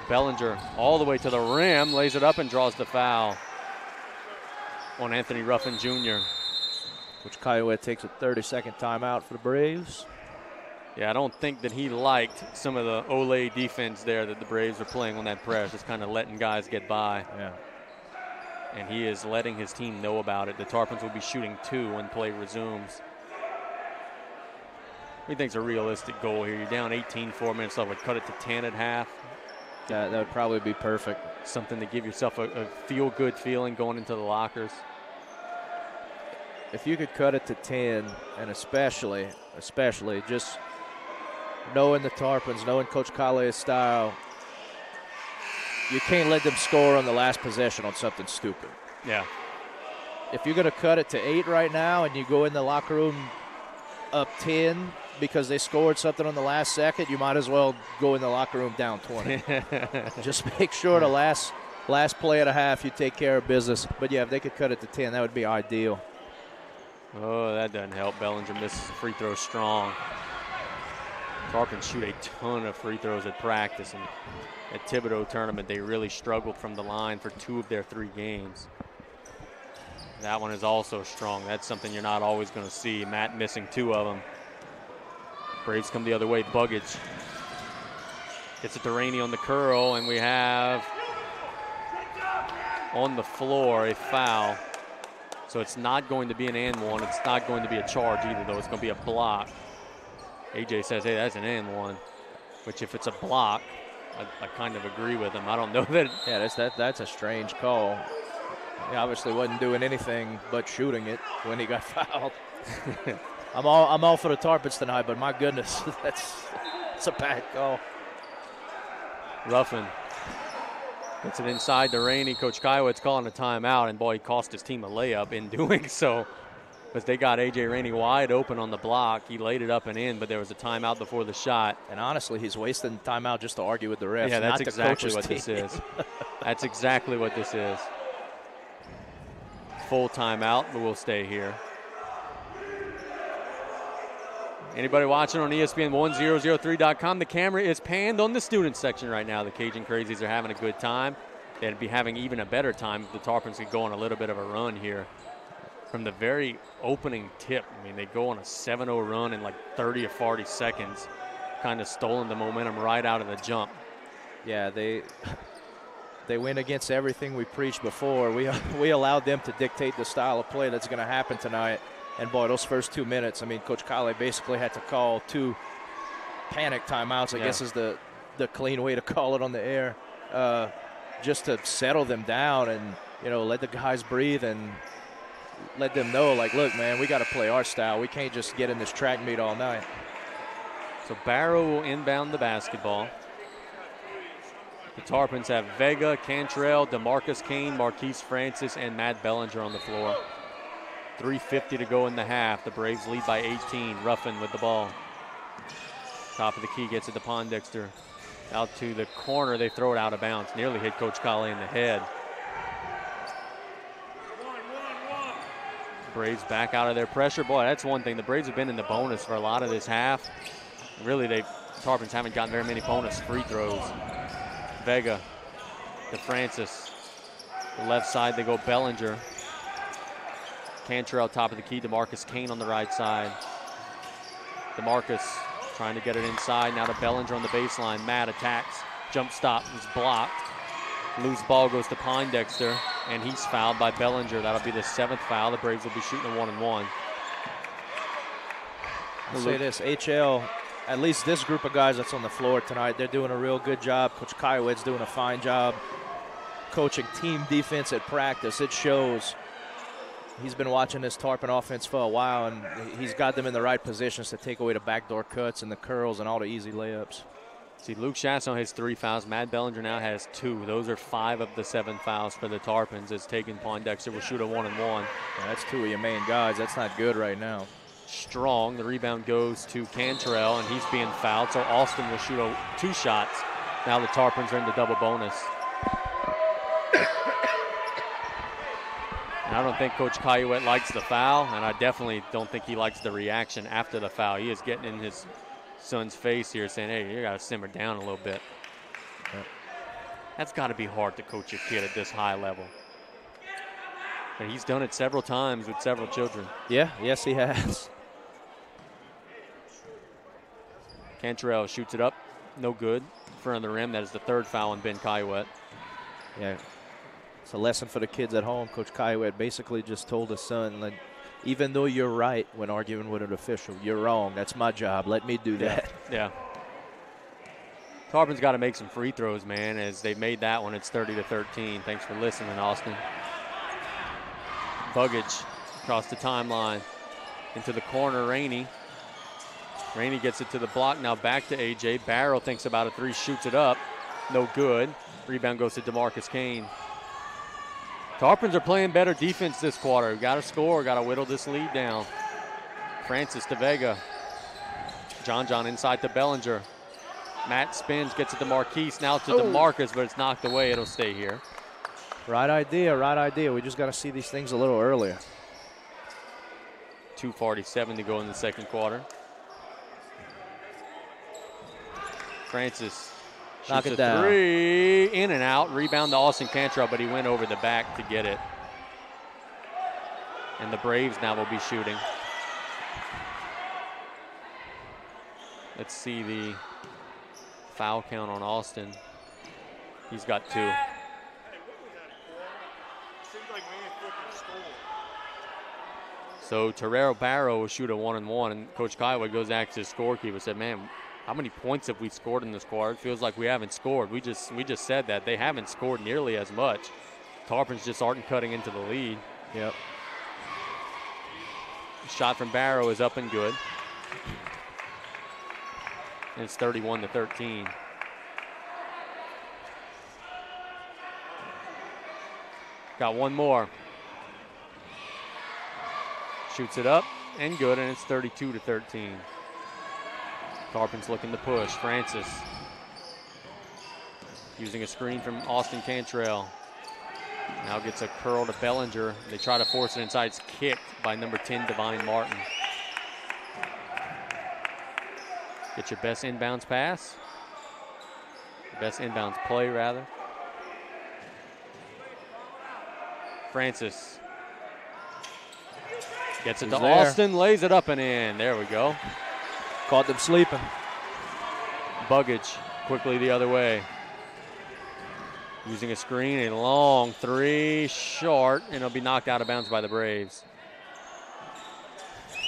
[SPEAKER 3] Bellinger all the way to the rim, lays it up and draws the foul on Anthony Ruffin Jr.
[SPEAKER 4] Which Kaiwet takes a 30-second timeout for the Braves.
[SPEAKER 3] Yeah, I don't think that he liked some of the Ole defense there that the Braves are playing on that press, just kind of letting guys get by.
[SPEAKER 4] Yeah.
[SPEAKER 3] And he is letting his team know about it. The Tarpons will be shooting 2 when play resumes. What do you think is a realistic goal here? You're down 18, 4 minutes left. Would cut it to 10 at half.
[SPEAKER 4] That would probably be perfect.
[SPEAKER 3] Something to give yourself a feel-good feeling going into the lockers.
[SPEAKER 4] If you could cut it to 10, and especially just knowing the Tarpons, knowing Coach Kale's style, you can't let them score on the last possession on something stupid.
[SPEAKER 3] Yeah.
[SPEAKER 4] If you're going to cut it to 8 right now and you go in the locker room up 10 because they scored something on the last second, you might as well go in the locker room down 20. Just make sure the last play of the half you take care of business. But, yeah, if they could cut it to 10, that would be ideal.
[SPEAKER 3] Oh, that doesn't help. Bellinger misses a free throw strong. Tarpons shoot a ton of free throws at practice, and at Thibodeau tournament, they really struggled from the line for 2 of their 3 games. That one is also strong. That's something you're not always going to see. Matt missing 2 of them. Braves come the other way. Buggage gets it to Rainey on the curl, and we have on the floor a foul. So it's not going to be an and one. It's not going to be a charge either, though. It's going to be a block. AJ says, hey, that's an and one, which if it's a block, I kind of agree with him. I don't know that.
[SPEAKER 4] Yeah, that's a strange call. He obviously wasn't doing anything but shooting it when he got fouled. I'm all for the Tarpons tonight, but my goodness, that's a bad call.
[SPEAKER 3] Ruffin gets it inside to Rainey. Coach Kiowa's calling a timeout, and boy, he cost his team a layup in doing so. But they got A.J. Rainey wide open on the block. He laid it up and in, but there was a timeout before the shot.
[SPEAKER 4] And honestly, he's wasting timeout just to argue with the refs.
[SPEAKER 3] Yeah, that's
[SPEAKER 4] not
[SPEAKER 3] exactly what
[SPEAKER 4] team.
[SPEAKER 3] this is. That's exactly what this is. Full timeout, but we'll stay here. Anybody watching on ESPN1003.com, the camera is panned on the student section right now. The Cajun Crazies are having a good time. They'd be having even a better time if the Tarpons could go on a little bit of a run here. From the very opening tip, I mean, they go on a 7-0 run in like 30 or 40 seconds, kind of stolen the momentum right out of the jump.
[SPEAKER 4] Yeah, they went against everything we preached before. We allowed them to dictate the style of play that's going to happen tonight. And, boy, those first 2 minutes, I mean, Coach Kale basically had to call 2 panic timeouts, I guess is the clean way to call it on the air, just to settle them down and, let the guys breathe and let them know, like, look, man, we got to play our style. We can't just get in this track meet all night.
[SPEAKER 3] So Barrow will inbound the basketball. The Tarpons have Vega, Cantrell, DeMarcus Kane, Marquise Francis, and Matt Bellinger on the floor. 3:50 to go in the half. The Braves lead by 18. Ruffin with the ball. Top of the key gets it to Pondexter. Out to the corner. They throw it out of bounds. Nearly hit Coach Kale in the head. Braves back out of their pressure. Boy, that's one thing. The Braves have been in the bonus for a lot of this half. Really, Tarpons haven't gotten very many bonus free throws. Vega to Francis. The left side, they go Bellinger. Cantrell top of the key. DeMarcus Kane on the right side. DeMarcus trying to get it inside. Now to Bellinger on the baseline. Matt attacks. Jump stop is blocked. Loose ball goes to Pondexter, and he's fouled by Bellinger. That'll be the 7th foul. The Braves will be shooting a 1-and-1.
[SPEAKER 4] I'll say this, HL, at least this group of guys that's on the floor tonight, they're doing a real good job. Coach Kiowa's doing a fine job coaching team defense at practice. It shows. He's been watching this Tarpon offense for a while, and he's got them in the right positions to take away the backdoor cuts and the curls and all the easy layups.
[SPEAKER 3] See, Luke Chasson has 3 fouls. Matt Bellinger now has 2. Those are 5 of the 7 fouls for the Tarpons. It's taken Pondexter will shoot a 1-and-1.
[SPEAKER 4] Yeah, that's 2 of your main guys. That's not good right now.
[SPEAKER 3] Strong. The rebound goes to Cantrell, and he's being fouled. So Austin will shoot 2 shots. Now the Tarpons are in the double bonus. And I don't think Coach Caillouette likes the foul, and I definitely don't think he likes the reaction after the foul. He is getting in his son's face here saying, hey, you got to simmer down a little bit. Yep. That's got to be hard to coach a kid at this high level. And he's done it several times with several children.
[SPEAKER 4] Yeah, yes, he has.
[SPEAKER 3] Cantrell shoots it up. No good. In front of the rim. That is the 3rd foul on Ben Caillouette.
[SPEAKER 4] Yeah, it's a lesson for the kids at home. Coach Caillouette basically just told his son, like, even though you're right when arguing with an official, you're wrong. That's my job. Let me do that.
[SPEAKER 3] Yeah. Tarpons got to make some free throws, man. As they made that one, it's 30-13. Thanks for listening, Austin. Buggage across the timeline. Into the corner, Rainey. Rainey gets it to the block. Now back to A.J. Barrow thinks about a 3, shoots it up. No good. Rebound goes to DeMarcus Kane. Tarpons are playing better defense this quarter. Got to score, got to whittle this lead down. Francis to Vega. John inside to Bellinger. Matt spins, gets it to Marquise. Now to DeMarcus, but it's knocked away. It'll stay here.
[SPEAKER 4] Right idea, right idea. We just got to see these things a little earlier.
[SPEAKER 3] 2:47 to go in the second quarter. Francis
[SPEAKER 4] Knock
[SPEAKER 3] shoots
[SPEAKER 4] it
[SPEAKER 3] a
[SPEAKER 4] down.
[SPEAKER 3] three, in and out. Rebound to Austin Cantrell, but he went over the back to get it. And the Braves now will be shooting. Let's see the foul count on Austin. He's got 2. So Terrero Barrow will shoot a 1-and-1, and Coach Kiowa goes back to his scorekeeper and said, man, how many points have we scored in this quarter? It feels like we haven't scored. We just said that. They haven't scored nearly as much. Tarpons just aren't cutting into the lead.
[SPEAKER 4] Yep.
[SPEAKER 3] Shot from Barrow is up and good. And it's 31-13. Got one more. Shoots it up and good, and it's 32-13. Tarpons looking to push. Francis using a screen from Austin Cantrell. Now gets a curl to Bellinger. They try to force it inside. It's kicked by number 10, Divine Martin. Get your best inbounds pass. Best inbounds play, rather. Francis gets it to Austin, lays it up and in. There we go.
[SPEAKER 4] Caught them sleeping.
[SPEAKER 3] Buggage quickly the other way. Using a screen, a long three, short, and it'll be knocked out of bounds by the Braves.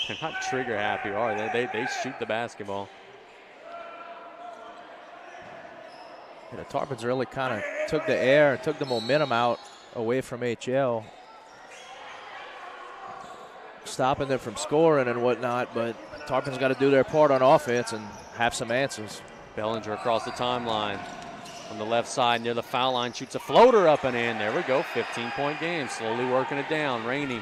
[SPEAKER 3] They're not trigger happy, are they? They shoot the basketball.
[SPEAKER 4] Yeah, the Tarpons really kind of took the air, took the momentum out away from HL. Stopping them from scoring and whatnot, but Tarpons got to do their part on offense and have some answers.
[SPEAKER 3] Bellinger across the timeline. On the left side near the foul line, shoots a floater up and in. There we go, 15-point game. Slowly working it down. Rainey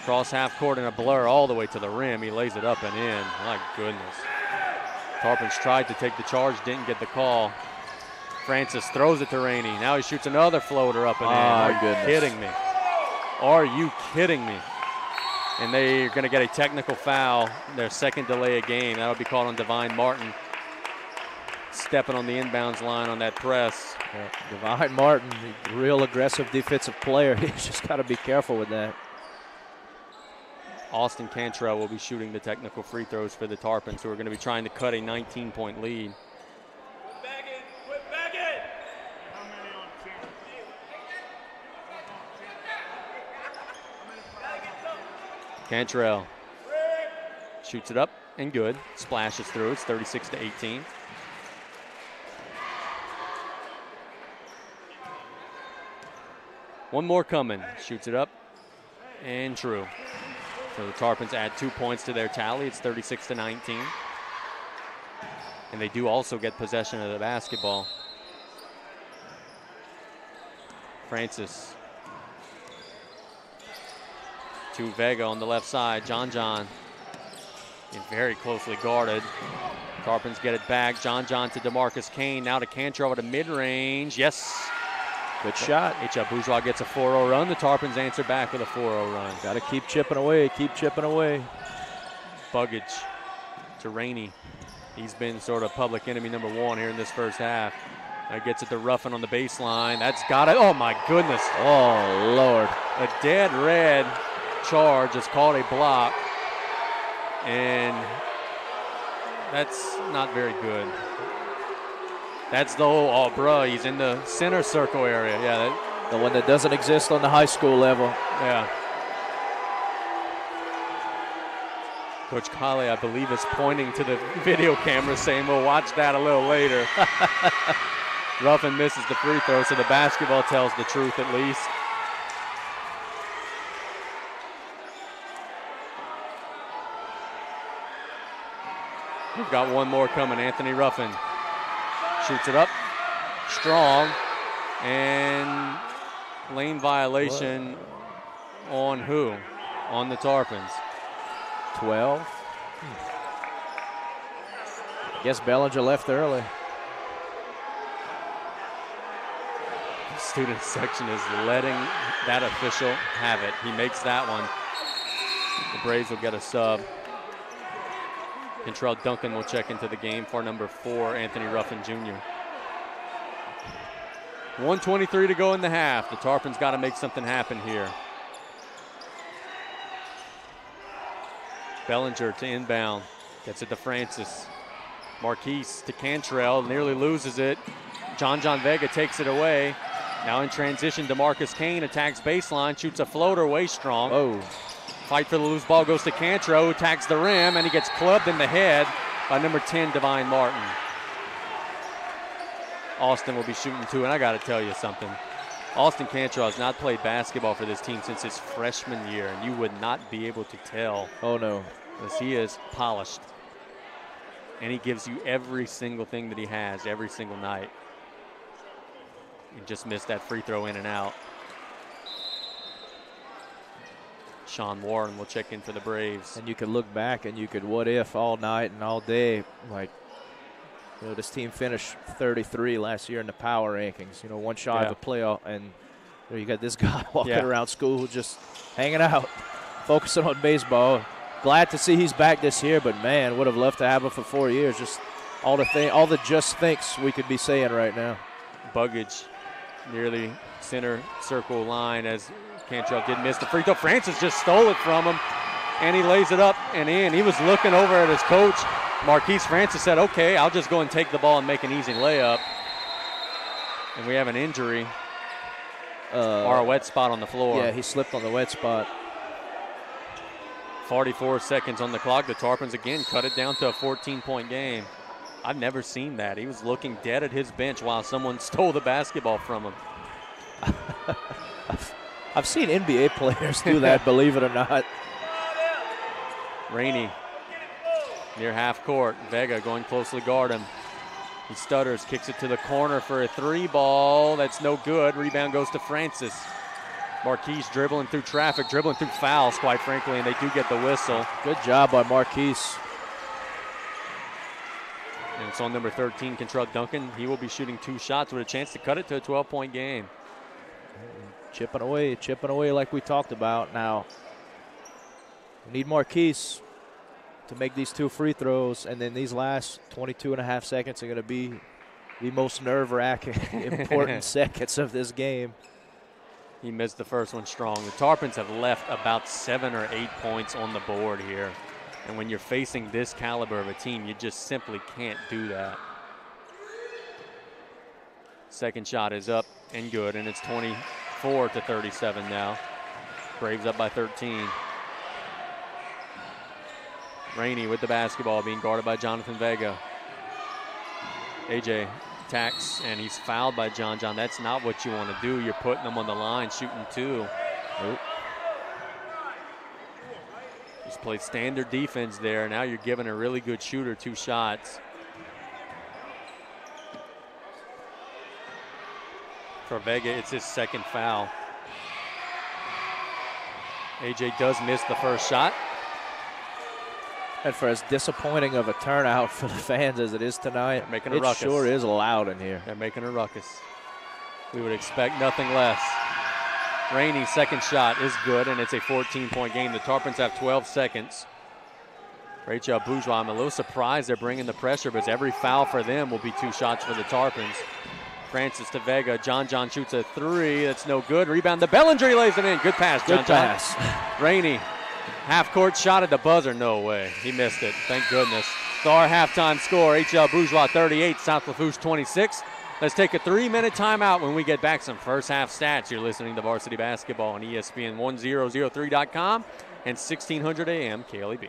[SPEAKER 3] cross half court in a blur all the way to the rim. He lays it up and in. My goodness. Tarpons tried to take the charge, didn't get the call. Francis throws it to Rainey. Now he shoots another floater up and in. Are you kidding me? Are you kidding me? And they're going to get a technical foul, their second delay of game. That'll be called on Divine Martin. Stepping on the inbounds line on that press.
[SPEAKER 4] Yeah, Divine Martin, real aggressive defensive player. He's just got to be careful with that.
[SPEAKER 3] Austin Cantrell will be shooting the technical free throws for the Tarpons, who are going to be trying to cut a 19-point lead. Cantrell shoots it up and good. Splashes through. It's 36-18. One more coming. Shoots it up and true. So the Tarpons add 2 points to their tally. It's 36-19. And they do also get possession of the basketball. Francis to Vega on the left side. John very closely guarded. Tarpons get it back. John to DeMarcus Kane. Now to Cantrell at a mid-range. Yes.
[SPEAKER 4] Good shot.
[SPEAKER 3] H.L. Bourgeois gets a 4-0 run. The Tarpons answer back with a 4-0 run.
[SPEAKER 4] Got to keep chipping away.
[SPEAKER 3] Buggage to Rainey. He's been sort of public enemy number 1 here in this first half. Now gets it to Ruffin on the baseline. That's got it. Oh, my goodness.
[SPEAKER 4] Oh, Lord.
[SPEAKER 3] A dead red charge is called a block. And that's not very good. That's the whole, oh, bruh, he's in the center circle area. Yeah.
[SPEAKER 4] The one that doesn't exist on the high school level.
[SPEAKER 3] Yeah. Coach Colley, I believe, is pointing to the video camera saying we'll watch that a little later. Ruffin misses the free throw, so the basketball tells the truth at least. We've got one more coming. Anthony Ruffin shoots it up, strong, and lane violation on who? On the Tarpons.
[SPEAKER 4] 12. I guess Bellinger left early.
[SPEAKER 3] The student section is letting that official have it. He makes that one. The Braves will get a sub. Kentrell Duncan will check into the game for number 4, Anthony Ruffin Jr. 1:23 to go in the half. The Tarpons got to make something happen here. Bellinger to inbound. Gets it to Francis. Marquise to Cantrell. Nearly loses it. John Vega takes it away. Now in transition, DeMarcus Kane attacks baseline. Shoots a floater way strong.
[SPEAKER 4] Oh.
[SPEAKER 3] Fight for the loose ball goes to Cantrell, who attacks the rim, and he gets clubbed in the head by number 10, Divine Martin. Austin will be shooting 2, and I got to tell you something. Austin Cantrell has not played basketball for this team since his freshman year, and you would not be able to tell.
[SPEAKER 4] Oh, no.
[SPEAKER 3] Because he is polished. And he gives you every single thing that he has every single night. He just missed that free throw in and out. Sean Warren will check in for the Braves.
[SPEAKER 4] And you could look back and you could what if all night and all day. Like, you know, this team finished 33 last year in the power rankings. You know, one shy of a playoff. And you know, you got this guy walking around school just hanging out, focusing on baseball. Glad to see he's back this year, but man, would have loved to have him for 4 years. Just all the just thinks we could be saying right now.
[SPEAKER 3] Buggage nearly center circle line as Cantrell did miss the free throw. Francis just stole it from him, and he lays it up and in. He was looking over at his coach. Marquise Francis said, okay, I'll just go and take the ball and make an easy layup. And we have an injury or a wet spot on the floor.
[SPEAKER 4] Yeah, he slipped on the wet spot.
[SPEAKER 3] 44 seconds on the clock. The Tarpons again cut it down to a 14-point game. I've never seen that. He was looking dead at his bench while someone stole the basketball from him.
[SPEAKER 4] I've seen NBA players do that, believe it or not.
[SPEAKER 3] Rainey near half court. Vega going closely guard him. He stutters, kicks it to the corner for a 3 ball. That's no good. Rebound goes to Francis. Marquise dribbling through traffic, dribbling through fouls, quite frankly, and they do get the whistle.
[SPEAKER 4] Good job by Marquise.
[SPEAKER 3] And it's on number 13, Kentrell Duncan. He will be shooting 2 shots with a chance to cut it to a 12-point game.
[SPEAKER 4] Chipping away like we talked about. Now, we need Marquise to make these 2 free throws, and then these last 22 and a half seconds are going to be the most nerve-wracking, important seconds of this game.
[SPEAKER 3] He missed the first one strong. The Tarpons have left about 7 or 8 points on the board here. And when you're facing this caliber of a team, you just simply can't do that. Second shot is up and good, and it's 24-37 now. Braves up by 13. Rainey with the basketball, being guarded by Jonathan Vega. AJ attacks, and he's fouled by John. That's not what you want to do. You're putting them on the line, shooting 2. Nope. Just played standard defense there. Now you're giving a really good shooter 2 shots. For Vega, it's his second foul. AJ does miss the first shot.
[SPEAKER 4] And for as disappointing of a turnout for the fans as it is tonight,
[SPEAKER 3] it
[SPEAKER 4] sure is loud in here.
[SPEAKER 3] They're making a ruckus. We would expect nothing less. Rainey's second shot is good, and it's a 14-point game. The Tarpons have 12 seconds. Great job, Bourgeois. I'm a little surprised they're bringing the pressure, because every foul for them will be 2 shots for the Tarpons. Francis to Vega. John shoots a 3. That's no good. Rebound to Bellinger. He lays it in. Good pass, John.
[SPEAKER 4] Good pass.
[SPEAKER 3] Rainey. Half-court shot at the buzzer. No way. He missed it. Thank goodness. So our halftime score, HL Bourgeois 38, South Lafourche 26. Let's take a 3-minute timeout. When we get back, some first-half stats. You're listening to Varsity Basketball on ESPN 1003.com and 1600 AM KLEB.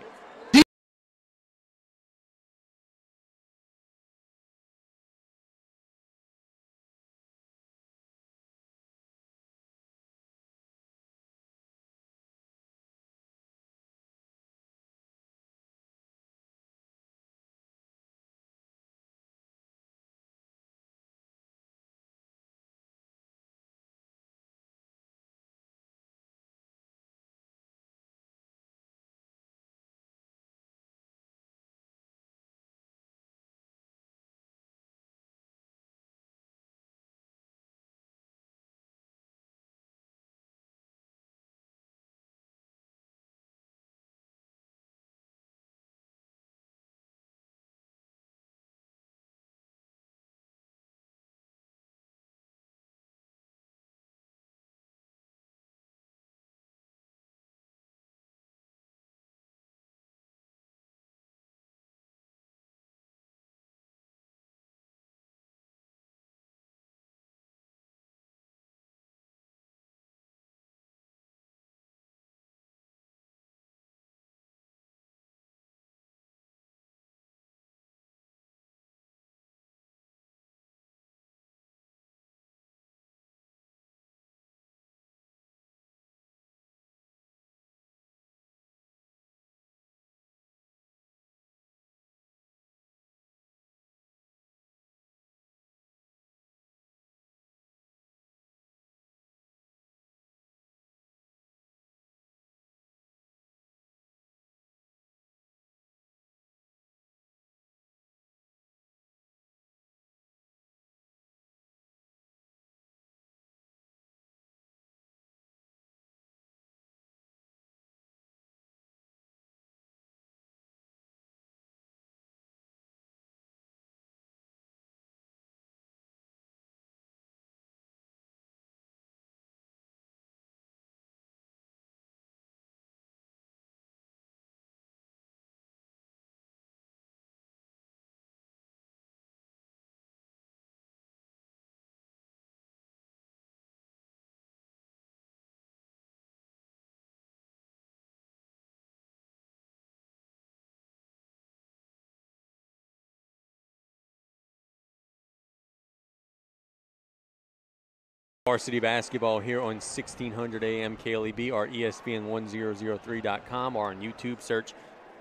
[SPEAKER 3] Varsity basketball here on 1600 AM KLEB or ESPN1003.com or on YouTube. Search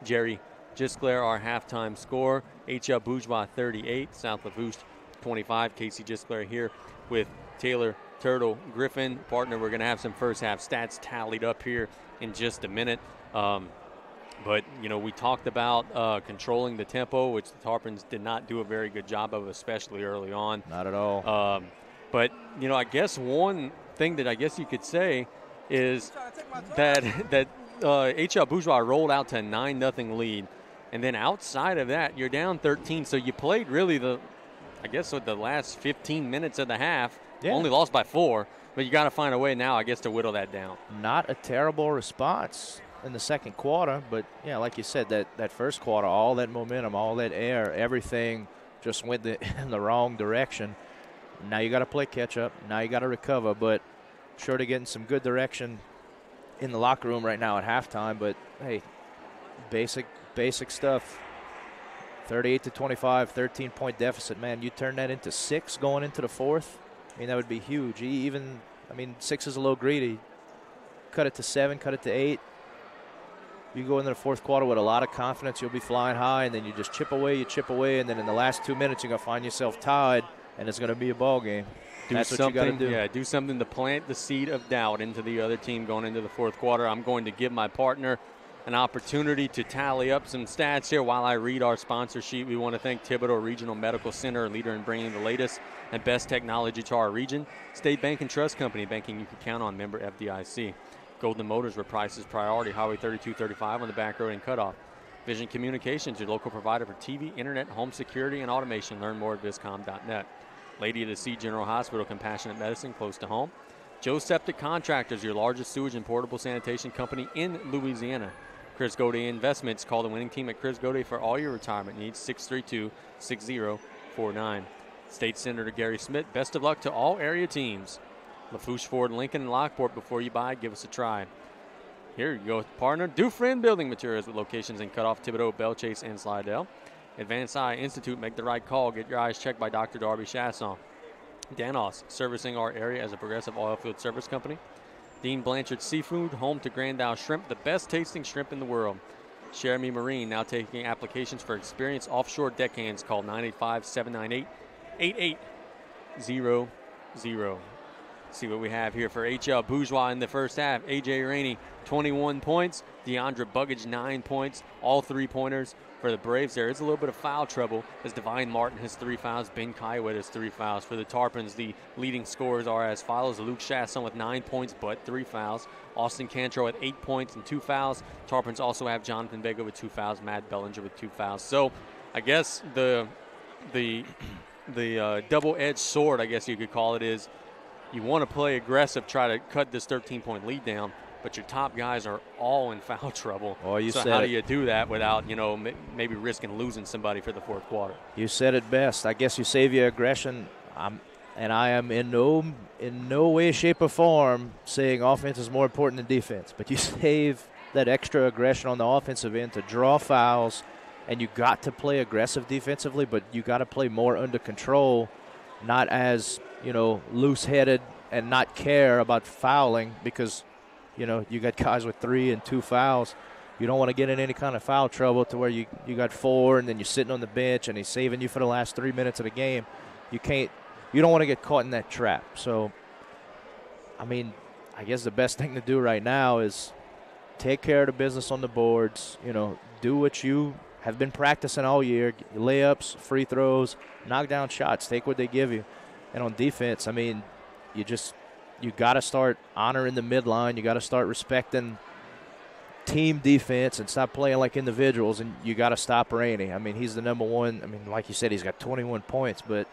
[SPEAKER 3] Jerry Gisclair, our halftime score. H.L. Bourgeois 38, South Lafourche 25. Casey Gisclair here with Taylor Turtle Griffin. Partner, we're going to have some first half stats tallied up here in just a minute. But, you know, we talked about controlling the tempo, which the Tarpons did not do a very good job of, especially early on.
[SPEAKER 4] Not at all.
[SPEAKER 3] But, you know, I guess one thing that I guess you could say is that H.L. Bourgeois rolled out to a 9-0 lead. And then outside of that, you're down 13. So you played really the last 15 minutes of the half. Yeah. Only lost by 4. But you got to find a way now, I guess, to whittle that down.
[SPEAKER 4] Not a terrible response in the second quarter. But, yeah, like you said, that first quarter, all that momentum, all that air, everything just went in the wrong direction. Now you got to play catch-up. Now you got to recover. But sure to getting some good direction in the locker room right now at halftime. But, hey, basic stuff. 38-25, 13-point deficit. Man, you turn that into 6 going into the fourth. I mean, that would be huge. 6 is a little greedy. Cut it to 7, cut it to 8. You go into the fourth quarter with a lot of confidence. You'll be flying high, and then you just chip away, and then in the last 2 minutes you're going to find yourself tied, and it's going to be a ball game. That's what you got to do.
[SPEAKER 3] Yeah, do something to plant the seed of doubt into the other team going into the fourth quarter. I'm going to give my partner an opportunity to tally up some stats here while I read our sponsor sheet. We want to thank Thibodeau Regional Medical Center, a leader in bringing the latest and best technology to our region. State Bank and Trust Company, banking you can count on, member FDIC. Golden Motors, where price is priority, Highway 3235 on the back road and cutoff. Vision Communications, your local provider for TV, internet, home security, and automation. Learn more at viscom.net. Lady of the Sea General Hospital, compassionate medicine close to home. Joe Septic Contractors, your largest sewage and portable sanitation company in Louisiana. Chris Godet Investments. Call the winning team at Chris Godet for all your retirement needs, 632-6049. State Senator Gary Smith, best of luck to all area teams. Lafourche, Ford, Lincoln, and Lockport. Before you buy, give us a try. Here you go, partner. Dufresne Building Materials with locations in Cutoff, Thibodeau, Bellchase, and Slidell. Advanced Eye Institute, make the right call. Get your eyes checked by Dr. Darby Chasson. Danos, servicing our area as a progressive oil field service company. Dean Blanchard Seafood, home to Grand Isle Shrimp, the best tasting shrimp in the world. Jeremy Marine, now taking applications for experienced offshore deckhands. Call 985-798-8800. See what we have here for H.L. Bourgeois in the first half. A.J. Rainey, 21 points. Deandra Buggage, 9 points. All three-pointers for the Braves. There is a little bit of foul trouble as Divine Martin has 3 fouls. Ben Kiowa has 3 fouls. For the Tarpons, the leading scorers are as follows. Luke Chasson with 9 points but 3 fouls. Austin Cantrell with 8 points and 2 fouls. Tarpons also have Jonathan Vega with 2 fouls. Matt Bellinger with 2 fouls. So I guess the double-edged sword, I guess you could call it, is you want to play aggressive, try to cut this 13-point lead down, but your top guys are all in foul trouble.
[SPEAKER 4] Oh,
[SPEAKER 3] so how do you do that without, maybe risking losing somebody for the fourth quarter?
[SPEAKER 4] You said it best. I guess you save your aggression. And I am in no way, shape, or form saying offense is more important than defense. But you save that extra aggression on the offensive end to draw fouls, and you got to play aggressive defensively, but you got to play more under control, not as loose-headed and not care about fouling because, you got guys with 3 and 2 fouls. You don't want to get in any kind of foul trouble to where you got 4 and then you're sitting on the bench and he's saving you for the last 3 minutes of the game. You don't want to get caught in that trap. So, I guess the best thing to do right now is take care of the business on the boards. Do what you have been practicing all year, layups, free throws, knock down shots, take what they give you. And on defense, you got to start honoring the midline. You got to start respecting team defense and stop playing like individuals, and you got to stop Rainey. He's the number one. Like you said, he's got 21 points, but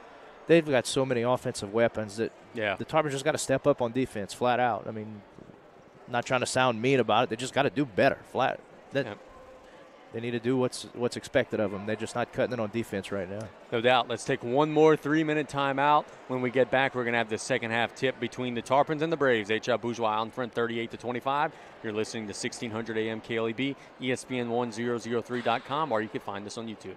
[SPEAKER 4] they've got so many offensive weapons that the Tarpons just got to step up on defense flat out. Not trying to sound mean about it. They just got to do better flat. They need to do what's expected of them. They're just not cutting it on defense right now.
[SPEAKER 3] No doubt. Let's take one more 3-minute timeout. When we get back, we're going to have the second half tip between the Tarpons and the Braves. H.L. Bourgeois out in front 38-25. You're listening to 1600 AM KLEB, ESPN1003.com, or you can find us on YouTube.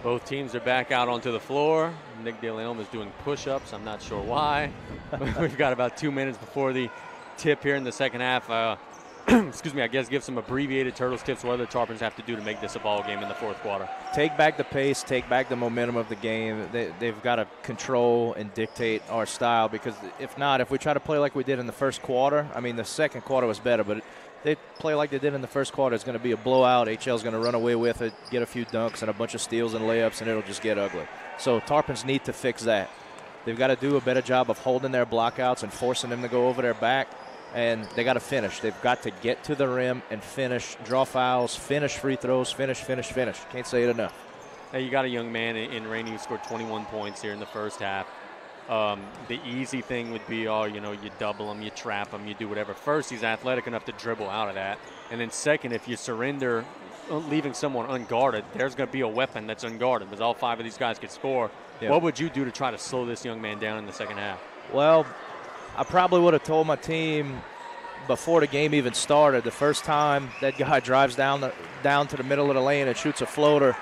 [SPEAKER 3] Both teams are back out onto the floor. Nick DeLeon is doing push-ups. I'm not sure why. We've got about 2 minutes before the tip here in the second half. Excuse me, I guess give some abbreviated Turtles tips what the Tarpons have to do to make this a ball game in the fourth quarter.
[SPEAKER 4] Take back the pace, take back the momentum of the game. They've got to control and dictate our style, because if not, if we try to play like we did in the first quarter, I mean, the second quarter was better, but they play like they did in the first quarter, it's going to be a blowout. HL's going to run away with it, get a few dunks and a bunch of steals and layups, and it'll just get ugly. So Tarpons need to fix that. They've got to do a better job of holding their blockouts and forcing them to go over their back. And they got to finish. They've got to get to the rim and finish, draw fouls, finish free throws, finish. Can't say it enough.
[SPEAKER 3] Hey, you got a young man in Rainey who scored 21 points here in the first half. The easy thing would be, you double him, you trap him, you do whatever. First, he's athletic enough to dribble out of that. And then second, if you surrender, leaving someone unguarded, there's going to be a weapon that's unguarded, because all 5 of these guys could score. Yeah. What would you do to try to slow this young man down in the second half?
[SPEAKER 4] Well, I probably would have told my team before the game even started, the first time that guy drives down to the middle of the lane and shoots a floater,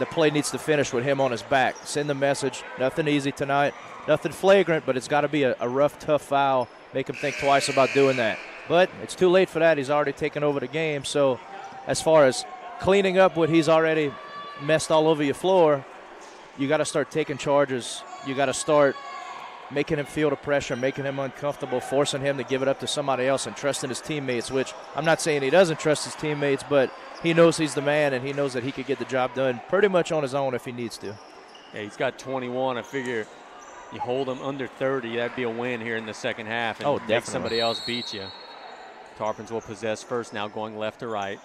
[SPEAKER 4] the play needs to finish with him on his back. Send the message, nothing easy tonight, nothing flagrant, but it's got to be a rough, tough foul. Make him think twice about doing that. But it's too late for that. He's already taken over the game. So as far as cleaning up what he's already messed all over your floor, you got to start taking charges. You got to start making him feel the pressure, making him uncomfortable, forcing him to give it up to somebody else and trusting his teammates, which I'm not saying he doesn't trust his teammates, but he knows he's the man and he knows that he could get the job done pretty much on his own if he needs to.
[SPEAKER 3] Yeah, he's got 21. I figure you hold him under 30, that'd be a win here in the second half, and make somebody else beat you. Tarpons will possess first now, going left to right.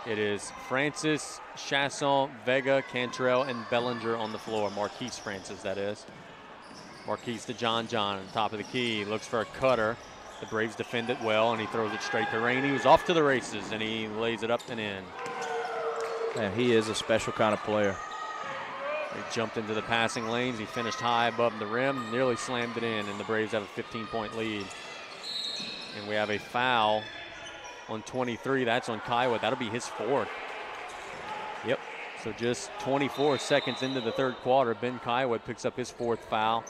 [SPEAKER 3] It is Francis, Chasson, Vega, Cantrell, and Bellinger on the floor. Marquise Francis, that is. Marquise to John on top of the key. Looks for a cutter. The Braves defend it well, and he throws it straight to Rainey, who's off to the races, and he lays it up and in.
[SPEAKER 4] Man, he is a special kind of player.
[SPEAKER 3] He jumped into the passing lanes. He finished high above the rim, nearly slammed it in, and the Braves have a 15-point lead. And we have a foul on 23. That's on Kiowa. That'll be his 4th. Yep. So just 24 seconds into the third quarter, Ben Kiowa picks up his 4th foul.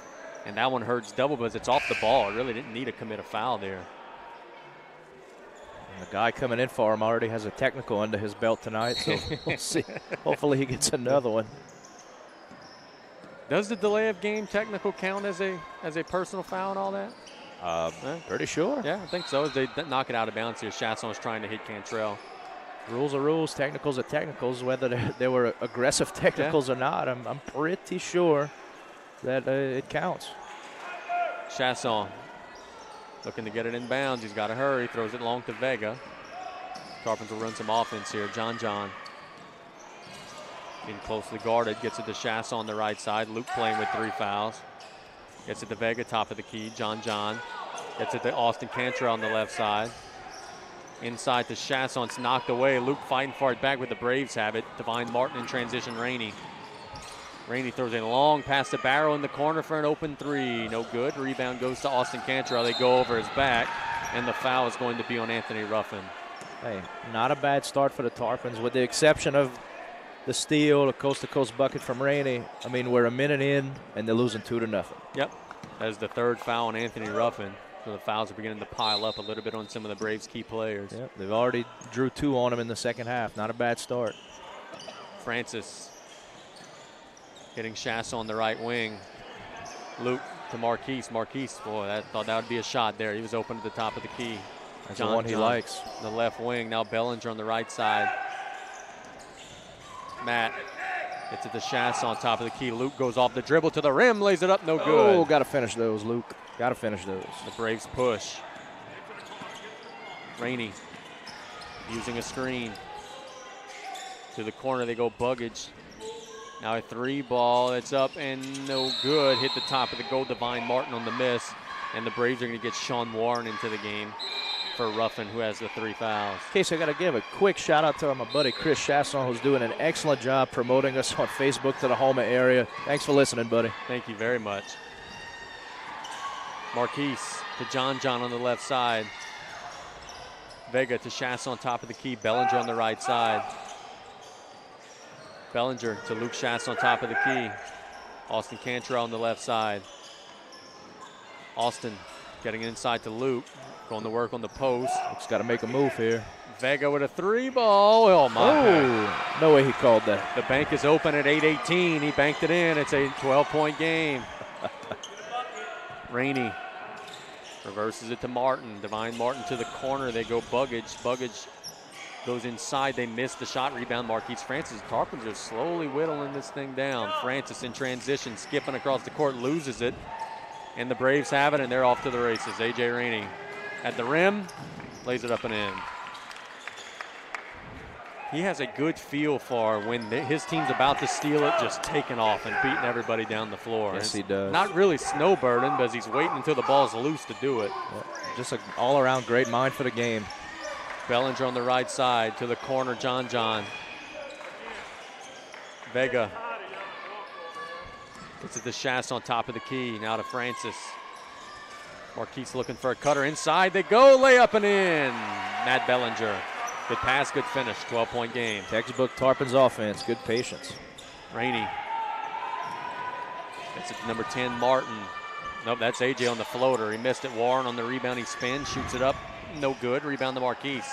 [SPEAKER 3] And that one hurts double because it's off the ball. It really didn't need to commit a foul there.
[SPEAKER 4] And the guy coming in for him already has a technical under his belt tonight, so we'll see. Hopefully he gets another one.
[SPEAKER 3] Does the delay of game technical count as a personal foul and all that?
[SPEAKER 4] Pretty sure.
[SPEAKER 3] Yeah, I think so. They knock it out of bounds here. Chasson was trying to hit Cantrell.
[SPEAKER 4] Rules are rules, technicals are technicals, whether they were aggressive technicals or not. I'm pretty sure that it counts.
[SPEAKER 3] Chasson looking to get it in bounds. He's got to hurry. Throws it long to Vega. Tarpons will run some offense here. John being closely guarded. Gets it to Chasson on the right side. Luke playing with 3 fouls. Gets it to Vega, top of the key. John gets it to Austin Cantrell on the left side. Inside to Chasson. It's knocked away. Luke fighting for it back with the Braves have it. Divine Martin in transition. Rainey throws a long pass to Barrow in the corner for an open 3. No good. Rebound goes to Austin Cantrell. They go over his back, and the foul is going to be on Anthony Ruffin.
[SPEAKER 4] Hey, not a bad start for the Tarpons, with the exception of the steal, the coast-to-coast bucket from Rainey. I mean, we're a minute in, and they're losing 2-0.
[SPEAKER 3] Yep. That is the 3rd foul on Anthony Ruffin. So the fouls are beginning to pile up a little bit on some of the Braves' key players.
[SPEAKER 4] Yep, they've already drew 2 on him in the second half. Not a bad start.
[SPEAKER 3] Francis hitting Chasson on the right wing. Luke to Marquise. Boy, I thought that would be a shot there. He was open at the top of the key.
[SPEAKER 4] That's the one he likes.
[SPEAKER 3] The left wing. Now Bellinger on the right side. Matt gets it to Chasson on top of the key. Luke goes off the dribble to the rim, lays it up, no good.
[SPEAKER 4] Oh, got to finish those, Luke. Got to finish those.
[SPEAKER 3] The Braves push. Rainey using a screen. To the corner they go, Buggage. Now a 3 ball, it's up and no good. Hit the top of the goal, Divine Martin on the miss. And the Braves are going to get Sean Warren into the game for Ruffin, who has the 3 fouls.
[SPEAKER 4] Casey, I got to give a quick shout out to my buddy Chris Chasson, who's doing an excellent job promoting us on Facebook to the Houma area. Thanks for listening, buddy.
[SPEAKER 3] Thank you very much. Marquise to John on the left side. Vega to Chasson on top of the key. Bellinger on the right side. Bellinger to Luke Schass on top of the key. Austin Cantrell on the left side. Austin getting inside to Luke. Going to work on the post.
[SPEAKER 4] Luke's got to make a move here.
[SPEAKER 3] Vega with a 3-ball. Oh, my.
[SPEAKER 4] Oh, no way he called that.
[SPEAKER 3] The bank is open at 8:18. He banked it in. It's a 12-point game. Rainey reverses it to Martin. Divine Martin to the corner. They go Buggage. Buggage goes inside. They miss the shot. Rebound Marquise Francis. Tarpons are slowly whittling this thing down. Francis in transition, skipping across the court, loses it. And the Braves have it, and they're off to the races. A.J. Rainey at the rim, lays it up and in. He has a good feel for when his team's about to steal it, just taking off and beating everybody down the floor.
[SPEAKER 4] Yes, he does.
[SPEAKER 3] Not really snowbirding, but he's waiting until the ball's loose to do it.
[SPEAKER 4] Well, just an all-around great mind for the game.
[SPEAKER 3] Bellinger on the right side to the corner, John. Vega. Gets it to Schass on top of the key. Now to Francis. Marquise looking for a cutter. Inside they go. Layup and in. Matt Bellinger. Good pass, good finish. 12-point game.
[SPEAKER 4] Textbook Tarpons offense. Good patience.
[SPEAKER 3] Rainey. That's it, number 10, Martin. Nope, that's AJ on the floater. He missed it. Warren on the rebound. He spins, shoots it up. No good. Rebound to Marquise.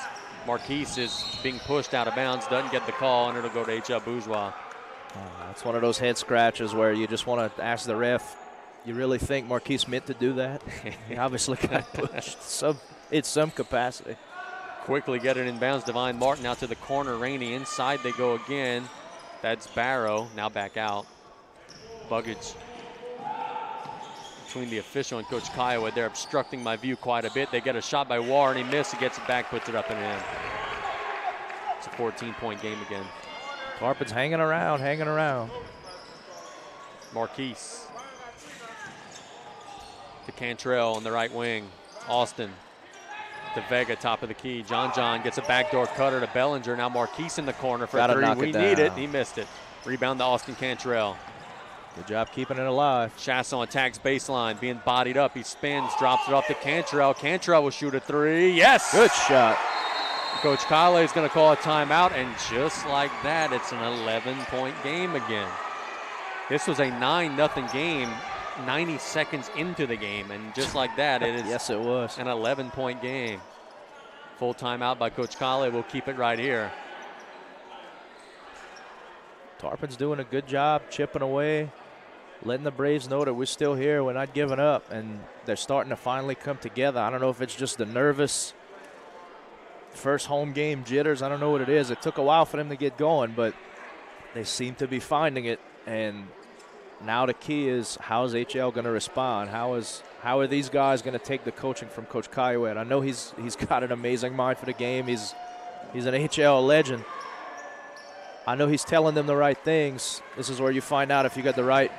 [SPEAKER 3] Marquise is being pushed out of bounds. Doesn't get the call, and it'll go to H.L. Bourgeois.
[SPEAKER 4] That's one of those head scratches where you just want to ask the ref, you really think Marquise meant to do that? He obviously got pushed in some capacity.
[SPEAKER 3] Quickly get it in bounds. Divine Martin out to the corner. Rainey inside they go again. That's Barrow. Now back out. Buggage. Between the official and Coach Kiowa, they're obstructing my view quite a bit. They get a shot by Warren. He missed. He gets it back, puts it up and in. It's a 14-point game again.
[SPEAKER 4] Tarpons hanging around.
[SPEAKER 3] Marquise. To Cantrell on the right wing. Austin. To Vega, top of the key. John gets a backdoor cutter to Bellinger. Now Marquise in the corner for a three. We need it. He missed it. Rebound to Austin Cantrell.
[SPEAKER 4] Good job keeping it alive.
[SPEAKER 3] Chasson attacks baseline, being bodied up. He spins, drops it off to Cantrell. Cantrell will shoot a three. Yes!
[SPEAKER 4] Good shot.
[SPEAKER 3] Coach Kyle is going to call a timeout, and just like that, it's an 11-point game again. This was a 9-0 game 90 seconds into the game, and just like that, it is
[SPEAKER 4] yes, it was
[SPEAKER 3] an 11-point game. Full timeout by Coach Kyle. We'll keep it right here.
[SPEAKER 4] Tarpons doing a good job chipping away, letting the Braves know that we're still here, we're not giving up, and they're starting to finally come together. I don't know if it's just the nervous first home game jitters. I don't know what it is. It took a while for them to get going, but they seem to be finding it, and now the key is, how is HL going to respond? How are these guys going to take the coaching from Coach Kiowa? I know he's got an amazing mind for the game. He's an HL legend. I know he's telling them the right things. This is where you find out if you got the right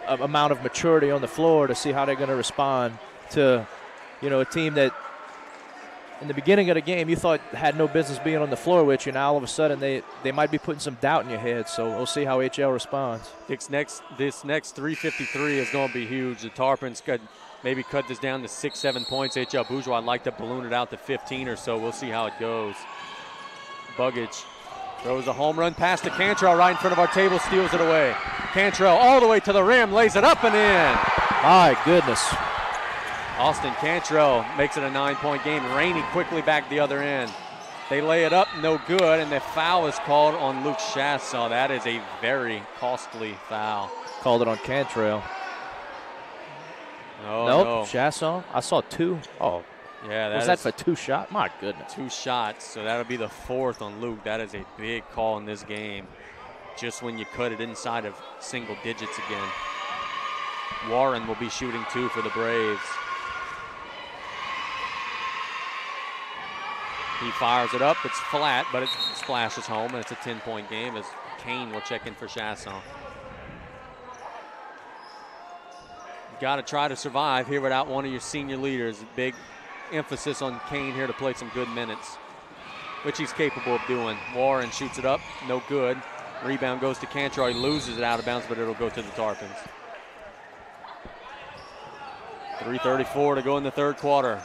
[SPEAKER 4] amount of maturity on the floor to see how they're going to respond to, a team that in the beginning of the game you thought had no business being on the floor with you. Now all of a sudden they might be putting some doubt in your head. So we'll see how HL responds.
[SPEAKER 3] This next 353 is going to be huge. The Tarpons could maybe cut this down to 6-7 points. HL Bourgeois would like to balloon it out to 15 or so. We'll see how it goes. Buggage throws a home run pass to Cantrell right in front of our table, steals it away. Cantrell all the way to the rim, lays it up and in.
[SPEAKER 4] My goodness.
[SPEAKER 3] Austin Cantrell makes it a 9-point game. Rainey quickly back the other end. They lay it up, no good, and the foul is called on Luke Chasson. That is a very costly foul.
[SPEAKER 4] Called it on Cantrell. No. Chasson? I saw two. Oh.
[SPEAKER 3] Yeah,
[SPEAKER 4] was that for 2 shots? My goodness.
[SPEAKER 3] 2 shots, so that'll be the 4th on Luke. That is a big call in this game, just when you cut it inside of single digits again. Warren will be shooting 2 for the Braves. He fires it up. It's flat, but it splashes home, and it's a 10-point game as Kane will check in for Chasson. Got to try to survive here without one of your senior leaders. Big emphasis on Kane here to play some good minutes, which he's capable of doing. Warren shoots it up, no good. Rebound goes to Cantrell. He loses it out of bounds, but it'll go to the Tarpons. 3:34 to go in the third quarter.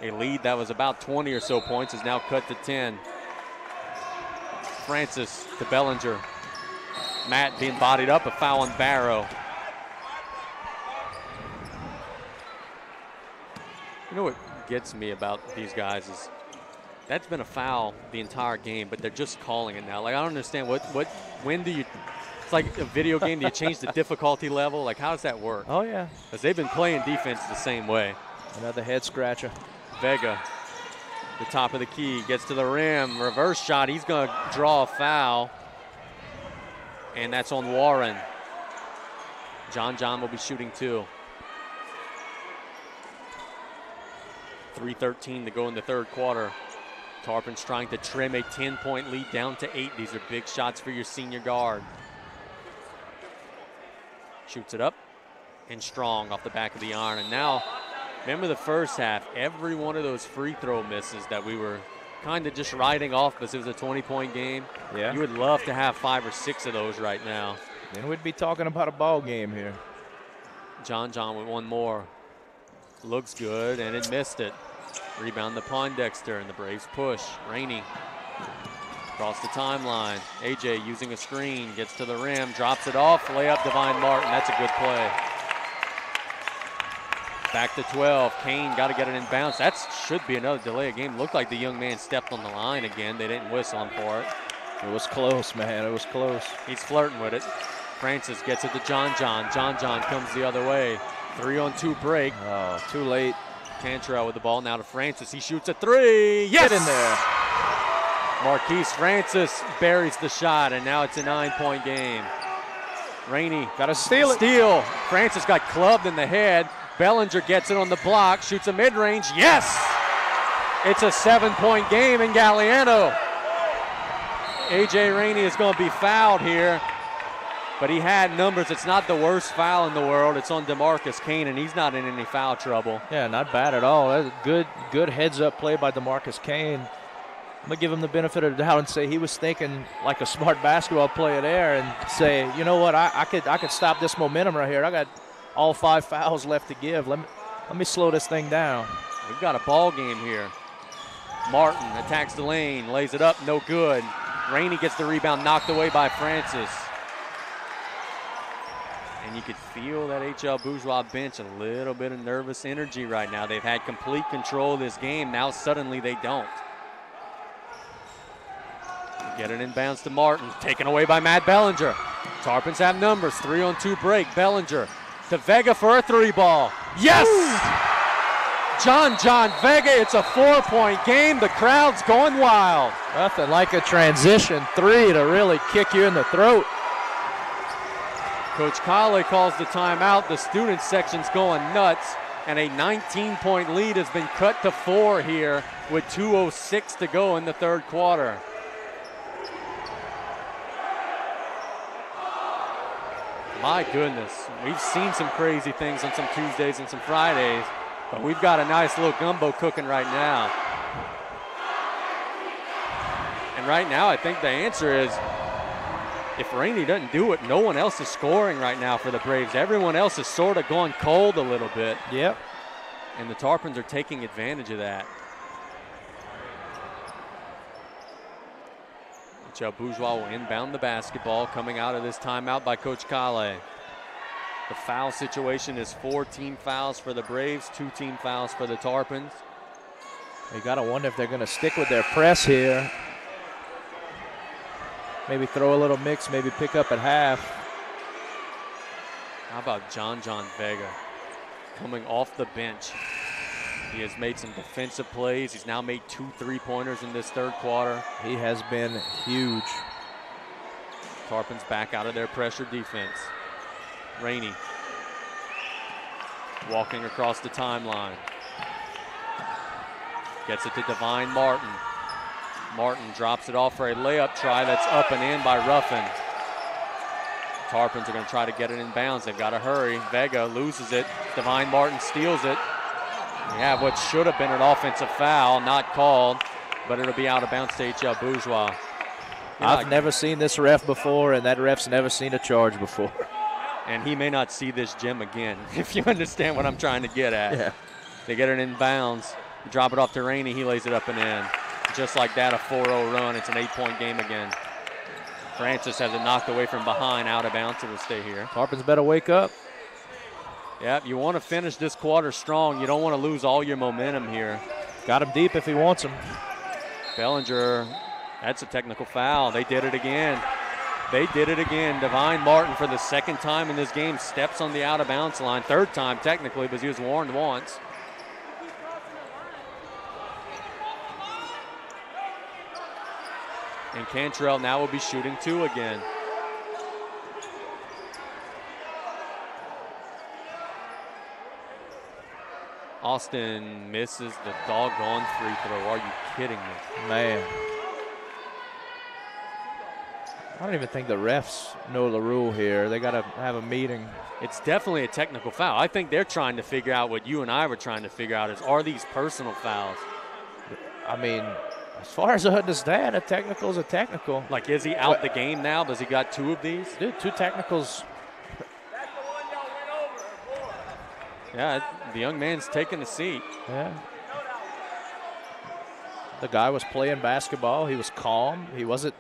[SPEAKER 3] A lead that was about 20 or so points is now cut to 10. Francis to Bellinger. Matt being bodied up, a foul on Barrow. You know what gets me about these guys is that's been a foul the entire game, but they're just calling it now. Like, I don't understand when do you, it's like a video game, do you change the difficulty level? Like, how does that work?
[SPEAKER 4] Oh, yeah.
[SPEAKER 3] Because they've been playing defense the same way.
[SPEAKER 4] Another head scratcher.
[SPEAKER 3] Vega, the top of the key, gets to the rim, reverse shot. He's going to draw a foul, and that's on Warren. John will be shooting 2. 3:13 to go in the third quarter. Tarpon's trying to trim a 10-point lead down to 8. These are big shots for your senior guard. Shoots it up and strong off the back of the iron. And now, remember the first half, every one of those free throw misses that we were kind of just riding off because it was a 20-point game.
[SPEAKER 4] Yeah.
[SPEAKER 3] You would love to have 5 or 6 of those right now.
[SPEAKER 4] Then we'd be talking about a ball game here.
[SPEAKER 3] John with one more. Looks good, and it missed it. Rebound to Pondexter, and the Braves push. Rainey across the timeline. AJ using a screen, gets to the rim, drops it off, layup Divine Martin. That's a good play. Back to 12. Kane got to get it in bounds. That should be another delay of game. Looked like the young man stepped on the line again. They didn't whistle him for it.
[SPEAKER 4] It was close, man. It was close.
[SPEAKER 3] He's flirting with it. Francis gets it to John. John comes the other way. 3-on-2 break.
[SPEAKER 4] Oh, too late.
[SPEAKER 3] Cantrell with the ball now to Francis. He shoots a 3. Yes!
[SPEAKER 4] Get in there.
[SPEAKER 3] Marquise Francis buries the shot, and now it's a 9-point game. Rainey
[SPEAKER 4] got to steal it.
[SPEAKER 3] Francis got clubbed in the head. Bellinger gets it on the block, shoots a mid-range. Yes! It's a 7-point game in Galliano. AJ Rainey is going to be fouled here, but he had numbers. It's not the worst foul in the world. It's on DeMarcus Kane, and he's not in any foul trouble.
[SPEAKER 4] Yeah, not bad at all. That's a good heads-up play by DeMarcus Kane. I'm going to give him the benefit of the doubt and say he was thinking like a smart basketball player there and say, you know what, I could stop this momentum right here. I got all 5 fouls left to give. Let me slow this thing down.
[SPEAKER 3] We've got a ball game here. Martin attacks the lane, lays it up, no good. Rainey gets the rebound, knocked away by Francis. And you could feel that HL Bourgeois bench, a little bit of nervous energy right now. They've had complete control of this game. Now suddenly they don't. Get it in bounds to Martin, taken away by Matt Bellinger. Tarpons have numbers, 3-on-2 break. Bellinger to Vega for a 3 ball. Yes! Ooh. John Vega, it's a 4-point game. The crowd's going wild.
[SPEAKER 4] Nothing like a transition 3 to really kick you in the throat.
[SPEAKER 3] Coach Kale calls the timeout. The student section's going nuts, and a 19-point lead has been cut to 4 here with 2:06 to go in the third quarter. My goodness, we've seen some crazy things on some Tuesdays and some Fridays, but we've got a nice little gumbo cooking right now. And right now, I think the answer is, if Rainey doesn't do it, no one else is scoring right now for the Braves. Everyone else is sort of going cold a little bit.
[SPEAKER 4] Yep.
[SPEAKER 3] And the Tarpons are taking advantage of that. Joe Bourgeois will inbound the basketball coming out of this timeout by Coach Kale. The foul situation is 4 team fouls for the Braves, 2 team fouls for the Tarpons.
[SPEAKER 4] You got to wonder if they're going to stick with their press here. Maybe throw a little mix, maybe pick up at half.
[SPEAKER 3] How about John Vega coming off the bench? He has made some defensive plays. He's now made 2 3-pointers in this third quarter.
[SPEAKER 4] He has been huge.
[SPEAKER 3] Tarpons back out of their pressure defense. Rainey walking across the timeline. Gets it to Divine Martin. Martin drops it off for a layup try that's up and in by Ruffin. Tarpons are going to try to get it in bounds. They've got to hurry. Vega loses it. Divine Martin steals it. We have what should have been an offensive foul, not called, but it'll be out of bounds to HL Bourgeois.
[SPEAKER 4] I've never seen this ref before, and that ref's never seen a charge before.
[SPEAKER 3] And he may not see this gym again, if you understand what I'm trying to get at.
[SPEAKER 4] Yeah.
[SPEAKER 3] They get it in bounds. Drop it off to Rainey. He lays it up and in. Just like that, a 4-0 run. It's an 8-point game again. Francis has it knocked away from behind, out of bounds. It will stay here.
[SPEAKER 4] Tarpons better wake up.
[SPEAKER 3] Yep, you want to finish this quarter strong. You don't want to lose all your momentum here.
[SPEAKER 4] Got him deep if he wants him.
[SPEAKER 3] Bellinger, that's a technical foul. They did it again. They did it again. Divine Martin, for the second time in this game, steps on the out-of-bounds line. Third time, technically, because he was warned once. And Cantrell now will be shooting 2 again. Austin misses the doggone free throw. Are you kidding me?
[SPEAKER 4] Man. I don't even think the refs know the rule here. They got to have a meeting.
[SPEAKER 3] It's definitely a technical foul. I think they're trying to figure out what you and I were trying to figure out is, are these personal fouls?
[SPEAKER 4] I mean, as far as I understand, a technical is a technical.
[SPEAKER 3] Like, is he out the game now? Does he got 2 of these?
[SPEAKER 4] Dude, 2 technicals.
[SPEAKER 3] Yeah, the young man's taking a seat.
[SPEAKER 4] Yeah. The guy was playing basketball. He was calm. He wasn't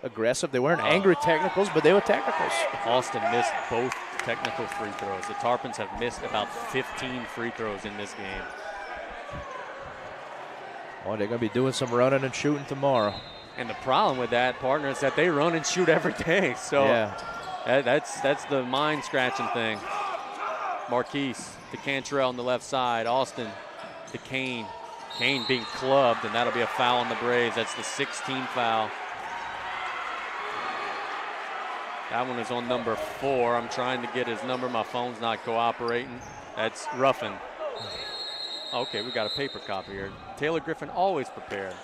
[SPEAKER 4] aggressive. They weren't angry technicals, but they were technicals.
[SPEAKER 3] Austin missed both technical free throws. The Tarpons have missed about 15 free throws in this game.
[SPEAKER 4] Oh, they're going to be doing some running and shooting tomorrow.
[SPEAKER 3] And the problem with that, partner, is that they run and shoot every day. So
[SPEAKER 4] yeah.
[SPEAKER 3] that's the mind-scratching thing. Marquise to Cantrell on the left side. Austin to Kane. Kane being clubbed, and that'll be a foul on the Braves. That's the 16th foul. That one is on number 4. I'm trying to get his number. My phone's not cooperating. That's Ruffin. Okay, we got a paper copy here. Taylor Griffin always prepared.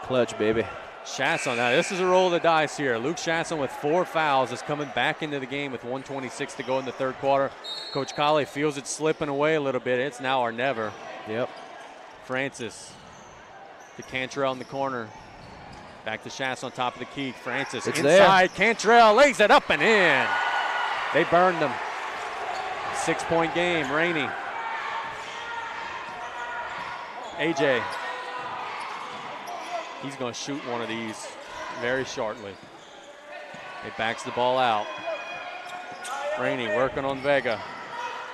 [SPEAKER 4] Clutch, baby.
[SPEAKER 3] Chasson, now this is a roll of the dice here. Luke Chasson with 4 fouls is coming back into the game with 1:26 to go in the third quarter. Coach Colley feels it slipping away a little bit. It's now or never.
[SPEAKER 4] Yep.
[SPEAKER 3] Francis to Cantrell in the corner. Back to Chasson on top of the key. Francis
[SPEAKER 4] it's
[SPEAKER 3] inside.
[SPEAKER 4] There.
[SPEAKER 3] Cantrell lays it up and in. They burned them. 6-point game. Rainey. AJ. He's going to shoot one of these very shortly. He backs the ball out. Rainey working on Vega.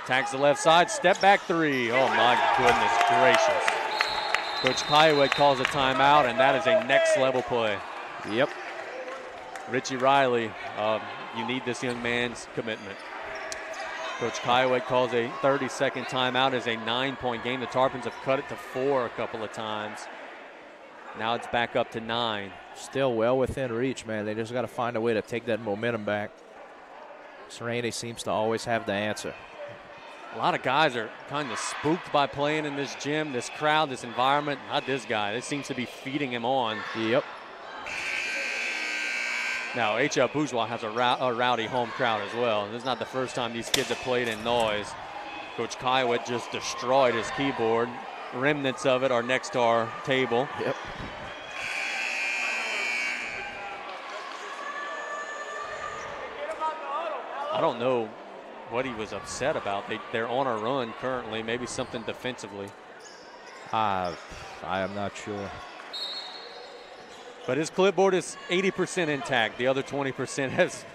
[SPEAKER 3] Tags the left side, step back 3. Oh my goodness gracious. Coach Kiowa calls a timeout, and that is a next level play.
[SPEAKER 4] Yep.
[SPEAKER 3] Richie Riley, you need this young man's commitment. Coach Kiowa calls a 30-second timeout as a 9-point game. The Tarpons have cut it to 4 a couple of times. Now it's back up to 9.
[SPEAKER 4] Still well within reach, man. They just got to find a way to take that momentum back. Serenity seems to always have the answer.
[SPEAKER 3] A lot of guys are kind of spooked by playing in this gym, this crowd, this environment. Not this guy. This seems to be feeding him on.
[SPEAKER 4] Yep.
[SPEAKER 3] Now, H.L. Bourgeois has a rowdy home crowd as well. This is not the first time these kids have played in noise. Coach Kiowa just destroyed his keyboard. Remnants of it are next to our table.
[SPEAKER 4] Yep.
[SPEAKER 3] I don't know what he was upset about. They're on a run currently, maybe something defensively.
[SPEAKER 4] I am not sure.
[SPEAKER 3] But his clipboard is 80% intact. The other 20% is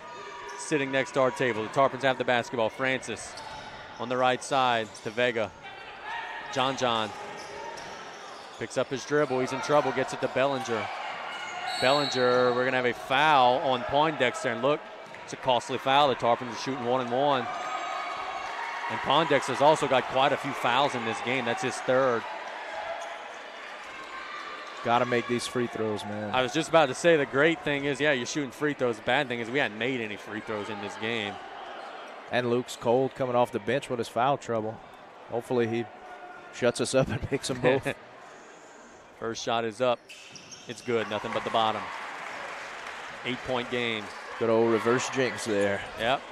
[SPEAKER 3] sitting next to our table. The Tarpons have the basketball. Francis on the right side to Vega. John picks up his dribble. He's in trouble. Gets it to Bellinger. Bellinger, we're going to have a foul on Poindexter. And look, it's a costly foul. The Tarpons are shooting 1-and-1. And Poindexter's also got quite a few fouls in this game. That's his 3rd.
[SPEAKER 4] Got to make these free throws, man.
[SPEAKER 3] I was just about to say the great thing is, yeah, you're shooting free throws. The bad thing is we hadn't made any free throws in this game.
[SPEAKER 4] And Luke's cold coming off the bench with his foul trouble. Hopefully he shuts us up and makes them both.
[SPEAKER 3] First shot is up. It's good. Nothing but the bottom. 8-point game.
[SPEAKER 4] Good old reverse jinx there.
[SPEAKER 3] Yep.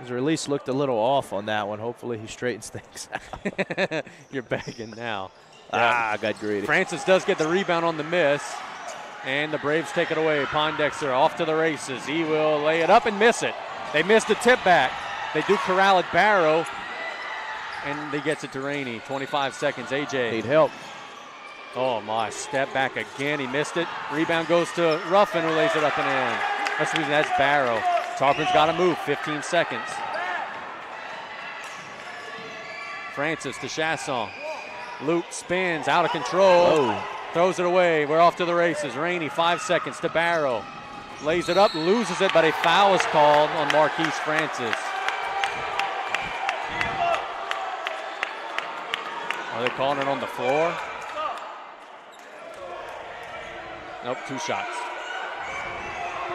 [SPEAKER 4] His release looked a little off on that one. Hopefully he straightens things out.
[SPEAKER 3] You're begging now.
[SPEAKER 4] I got greedy.
[SPEAKER 3] Francis does get the rebound on the miss. And the Braves take it away. Poindexter off to the races. He will lay it up and miss it. They missed the tip back. They do corral it Barrow. And he gets it to Rainey. 25 seconds. AJ.
[SPEAKER 4] Need help.
[SPEAKER 3] Oh, my. Step back again. He missed it. Rebound goes to Ruffin, who lays it up and in. That's Barrow. Tarpon's got to move. 15 seconds. Francis to Chasson. Luke spins. Out of control.
[SPEAKER 4] Oh.
[SPEAKER 3] Throws it away. We're off to the races. Rainey, 5 seconds to Barrow. Lays it up, loses it, but a foul is called on Marquise Francis. Are they calling it on the floor? Nope, 2 shots.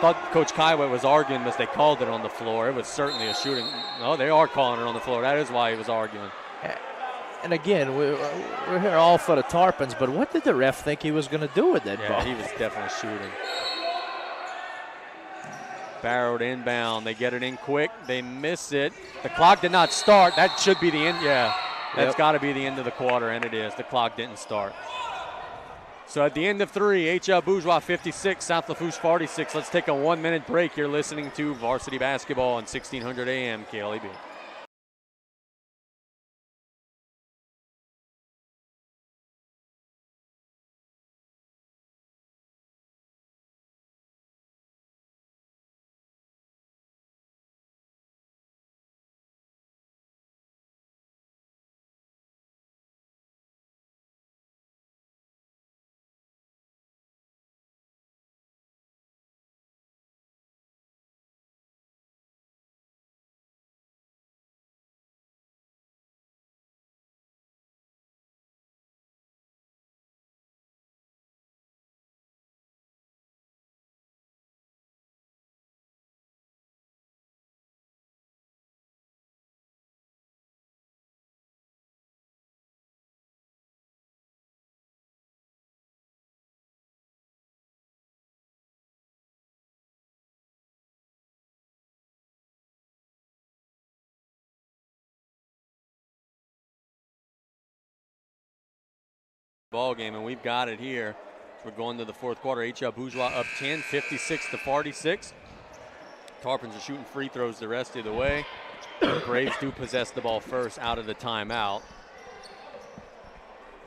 [SPEAKER 3] Thought Coach Kiowa was arguing as they called it on the floor. It was certainly a shooting. No, they are calling it on the floor. That is why he was arguing.
[SPEAKER 4] And again, we're here all for the Tarpons, but what did the ref think he was going to do with that ball?
[SPEAKER 3] Yeah, he was definitely shooting. Barrowed inbound. They get it in quick. They miss it. The clock did not start. That should be the end. Yeah, that's got to be the end of the quarter, and it is. The clock didn't start. So at the end of 3, HL Bourgeois 56, South Lafourche 46. Let's take a 1-minute break. You're listening to Varsity Basketball on 1600 AM KLEB. Ball game, and we've got it here. We're going to the fourth quarter. HL Bourgeois up 10, 56-46. Tarpons are shooting free throws the rest of the way. Braves do possess the ball first out of the timeout.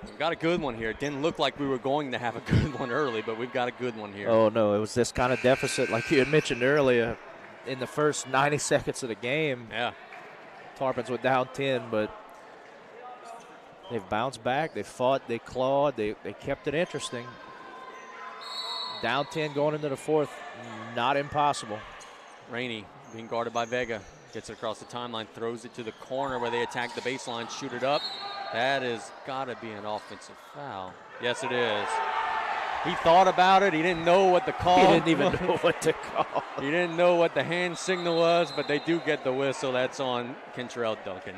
[SPEAKER 3] We've got a good one here. It didn't look like we were going to have a good one early, but we've got a good one here.
[SPEAKER 4] Oh, no, it was this kind of deficit like you had mentioned earlier in the first 90 seconds of the game.
[SPEAKER 3] Yeah.
[SPEAKER 4] Tarpons were down 10, but they've bounced back. They fought. They clawed. They kept it interesting. Down 10 going into the fourth. Not impossible.
[SPEAKER 3] Rainey being guarded by Vega. Gets it across the timeline. Throws it to the corner where they attack the baseline. Shoot it up. That has got to be an offensive foul. Yes, it is. He thought about it. He didn't know what the call.
[SPEAKER 4] He didn't even know what to call.
[SPEAKER 3] He didn't know what the hand signal was, but they do get the whistle. That's on Kentrell Duncan.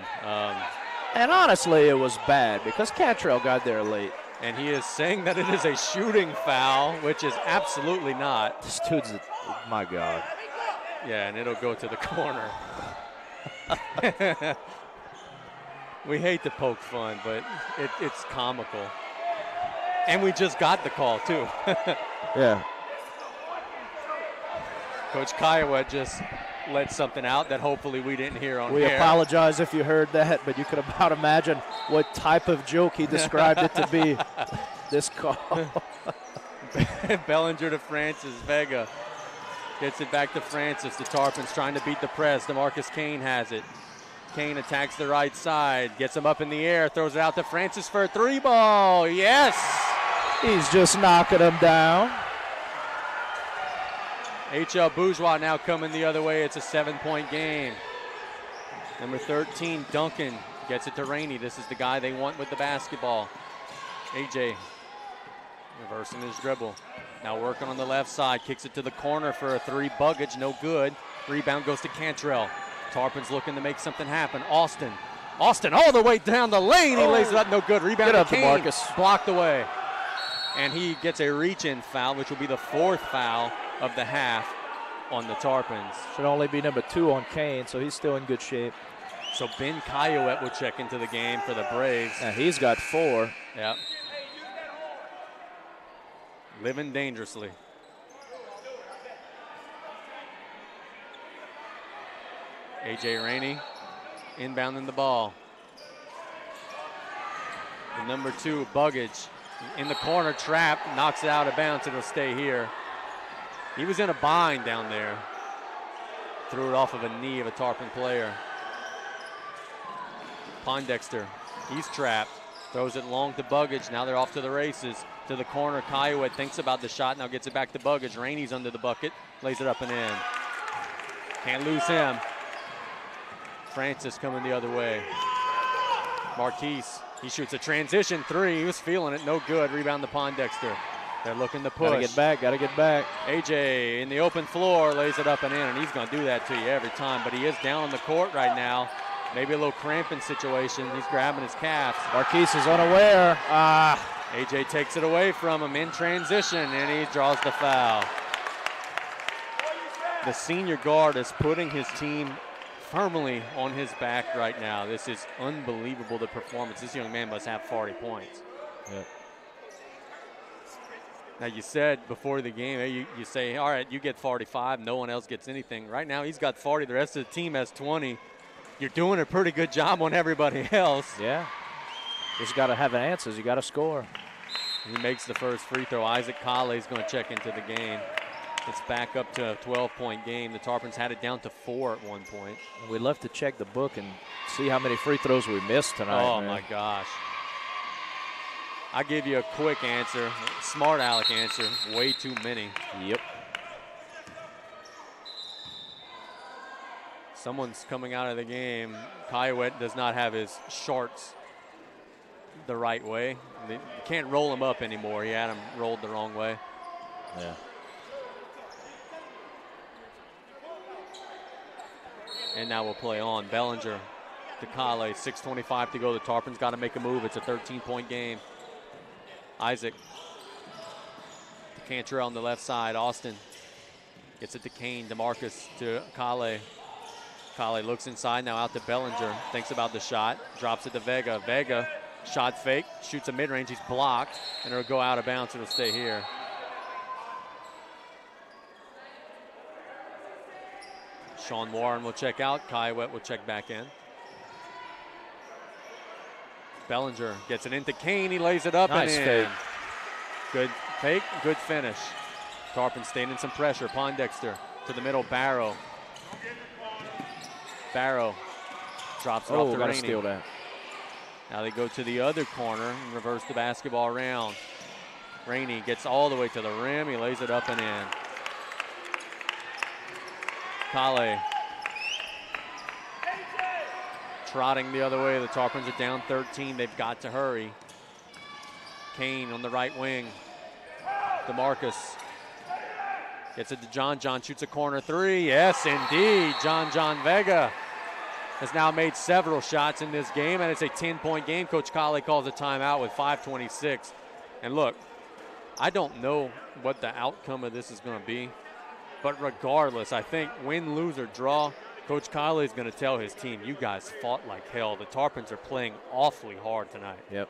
[SPEAKER 4] And honestly, it was bad because Cantrell got there late.
[SPEAKER 3] And he is saying that it is a shooting foul, which is absolutely not.
[SPEAKER 4] This dude's, my God.
[SPEAKER 3] Yeah, and it'll go to the corner. We hate to poke fun, but it's comical. And we just got the call, too.
[SPEAKER 4] Yeah.
[SPEAKER 3] Coach Kiowa just let something out that hopefully we didn't hear on
[SPEAKER 4] We
[SPEAKER 3] air.
[SPEAKER 4] apologize if you heard that, but you could about imagine what type of joke he described it to be, this call.
[SPEAKER 3] Bellinger to Francis. Vega gets it back to Francis. The Tarpons trying to beat the press. DeMarcus Kane has it. Kane attacks the right side, gets him up in the air, throws it out to Francis for a 3-ball. Yes!
[SPEAKER 4] He's just knocking him down.
[SPEAKER 3] HL Bourgeois now coming the other way. It's a 7-point game. Number 13, Duncan, gets it to Rainey. This is the guy they want with the basketball. AJ reversing his dribble. Now working on the left side. Kicks it to the corner for a 3. Buggage, no good. Rebound goes to Cantrell. Tarpons looking to make something happen. Austin all the way down the lane. He lays it up, no good. Rebound
[SPEAKER 4] Get up,
[SPEAKER 3] to Kane.
[SPEAKER 4] DeMarcus.
[SPEAKER 3] Blocked away. And he gets a reach-in foul, which will be the 4th foul of the half on the Tarpons.
[SPEAKER 4] Should only be number 2 on Kane, so he's still in good shape.
[SPEAKER 3] So Ben Kiowa will check into the game for the Braves.
[SPEAKER 4] And he's got 4.
[SPEAKER 3] Yep. Living dangerously. AJ Rainey inbounding the ball. The number 2, Buggage, in the corner, trap, knocks it out of bounds. It'll stay here. He was in a bind down there. Threw it off of a knee of a Tarpon player. Pondexter, he's trapped. Throws it long to Buggage. Now they're off to the races. To the corner, Kiowa thinks about the shot. Now gets it back to Buggage. Rainey's under the bucket. Lays it up and in. Can't lose him. Francis coming the other way. Marquise, he shoots a transition three. He was feeling it. No good. Rebound to Pondexter. They're looking to push.
[SPEAKER 4] Gotta get back.
[SPEAKER 3] AJ in the open floor lays it up and in, and he's going to do that to you every time. But he is down on the court right now. Maybe a little cramping situation. He's grabbing his calves.
[SPEAKER 4] Marquise is unaware.
[SPEAKER 3] AJ takes it away from him in transition, and he draws the foul. The senior guard is putting his team firmly on his back right now. This is unbelievable, the performance. This young man must have 40 points.
[SPEAKER 4] Yep.
[SPEAKER 3] Now, you said before the game, you say, all right, you get 45, no one else gets anything. Right now, he's got 40. The rest of the team has 20. You're doing a pretty good job on everybody else.
[SPEAKER 4] Yeah. Just got to have answers. You got to score.
[SPEAKER 3] He makes the first free throw. Isaac Kale is going to check into the game. It's back up to a 12-point game. The Tarpons had it down to 4 at one point.
[SPEAKER 4] We'd love to check the book and see how many free throws we missed tonight.
[SPEAKER 3] Oh, my gosh. I give you a quick answer, smart aleck answer, way too many.
[SPEAKER 4] Yep.
[SPEAKER 3] Someone's coming out of the game. Kiowa does not have his shorts the right way. You can't roll him up anymore. He had him rolled the wrong way.
[SPEAKER 4] Yeah.
[SPEAKER 3] And now we'll play on. Bellinger to Kale, 6:25 to go. The Tarpons got to make a move. It's a 13-point game. Isaac to Cantrell on the left side. Austin gets it to Kane. DeMarcus to Kale. Kale looks inside, now out to Bellinger. Thinks about the shot. Drops it to Vega. Vega, shot fake. Shoots a mid-range. He's blocked. And it'll go out of bounds. It'll stay here. Sean Warren will check out. Kiowa will check back in. Bellinger gets it into Kane. He lays it up and in.
[SPEAKER 4] Fake.
[SPEAKER 3] Good fake, good finish. Tarpon staying in some pressure. Pondexter to the middle. Barrow. Barrow drops it off to
[SPEAKER 4] gotta
[SPEAKER 3] Rainey.
[SPEAKER 4] steal that.
[SPEAKER 3] Now they go to the other corner and reverse the basketball around. Rainey gets all the way to the rim. He lays it up and in. Kale trotting the other way. The Tarpons are down 13. They've got to hurry. Kane on the right wing. DeMarcus gets it to John. John shoots a corner three. Yes, indeed. John Vega has now made several shots in this game, and it's a 10-point game. Coach Kale calls a timeout with 5:26. And look, I don't know what the outcome of this is going to be, but regardless, I think win, lose, or draw, Coach Kale is going to tell his team, you guys fought like hell. The Tarpons are playing awfully hard tonight.
[SPEAKER 4] Yep.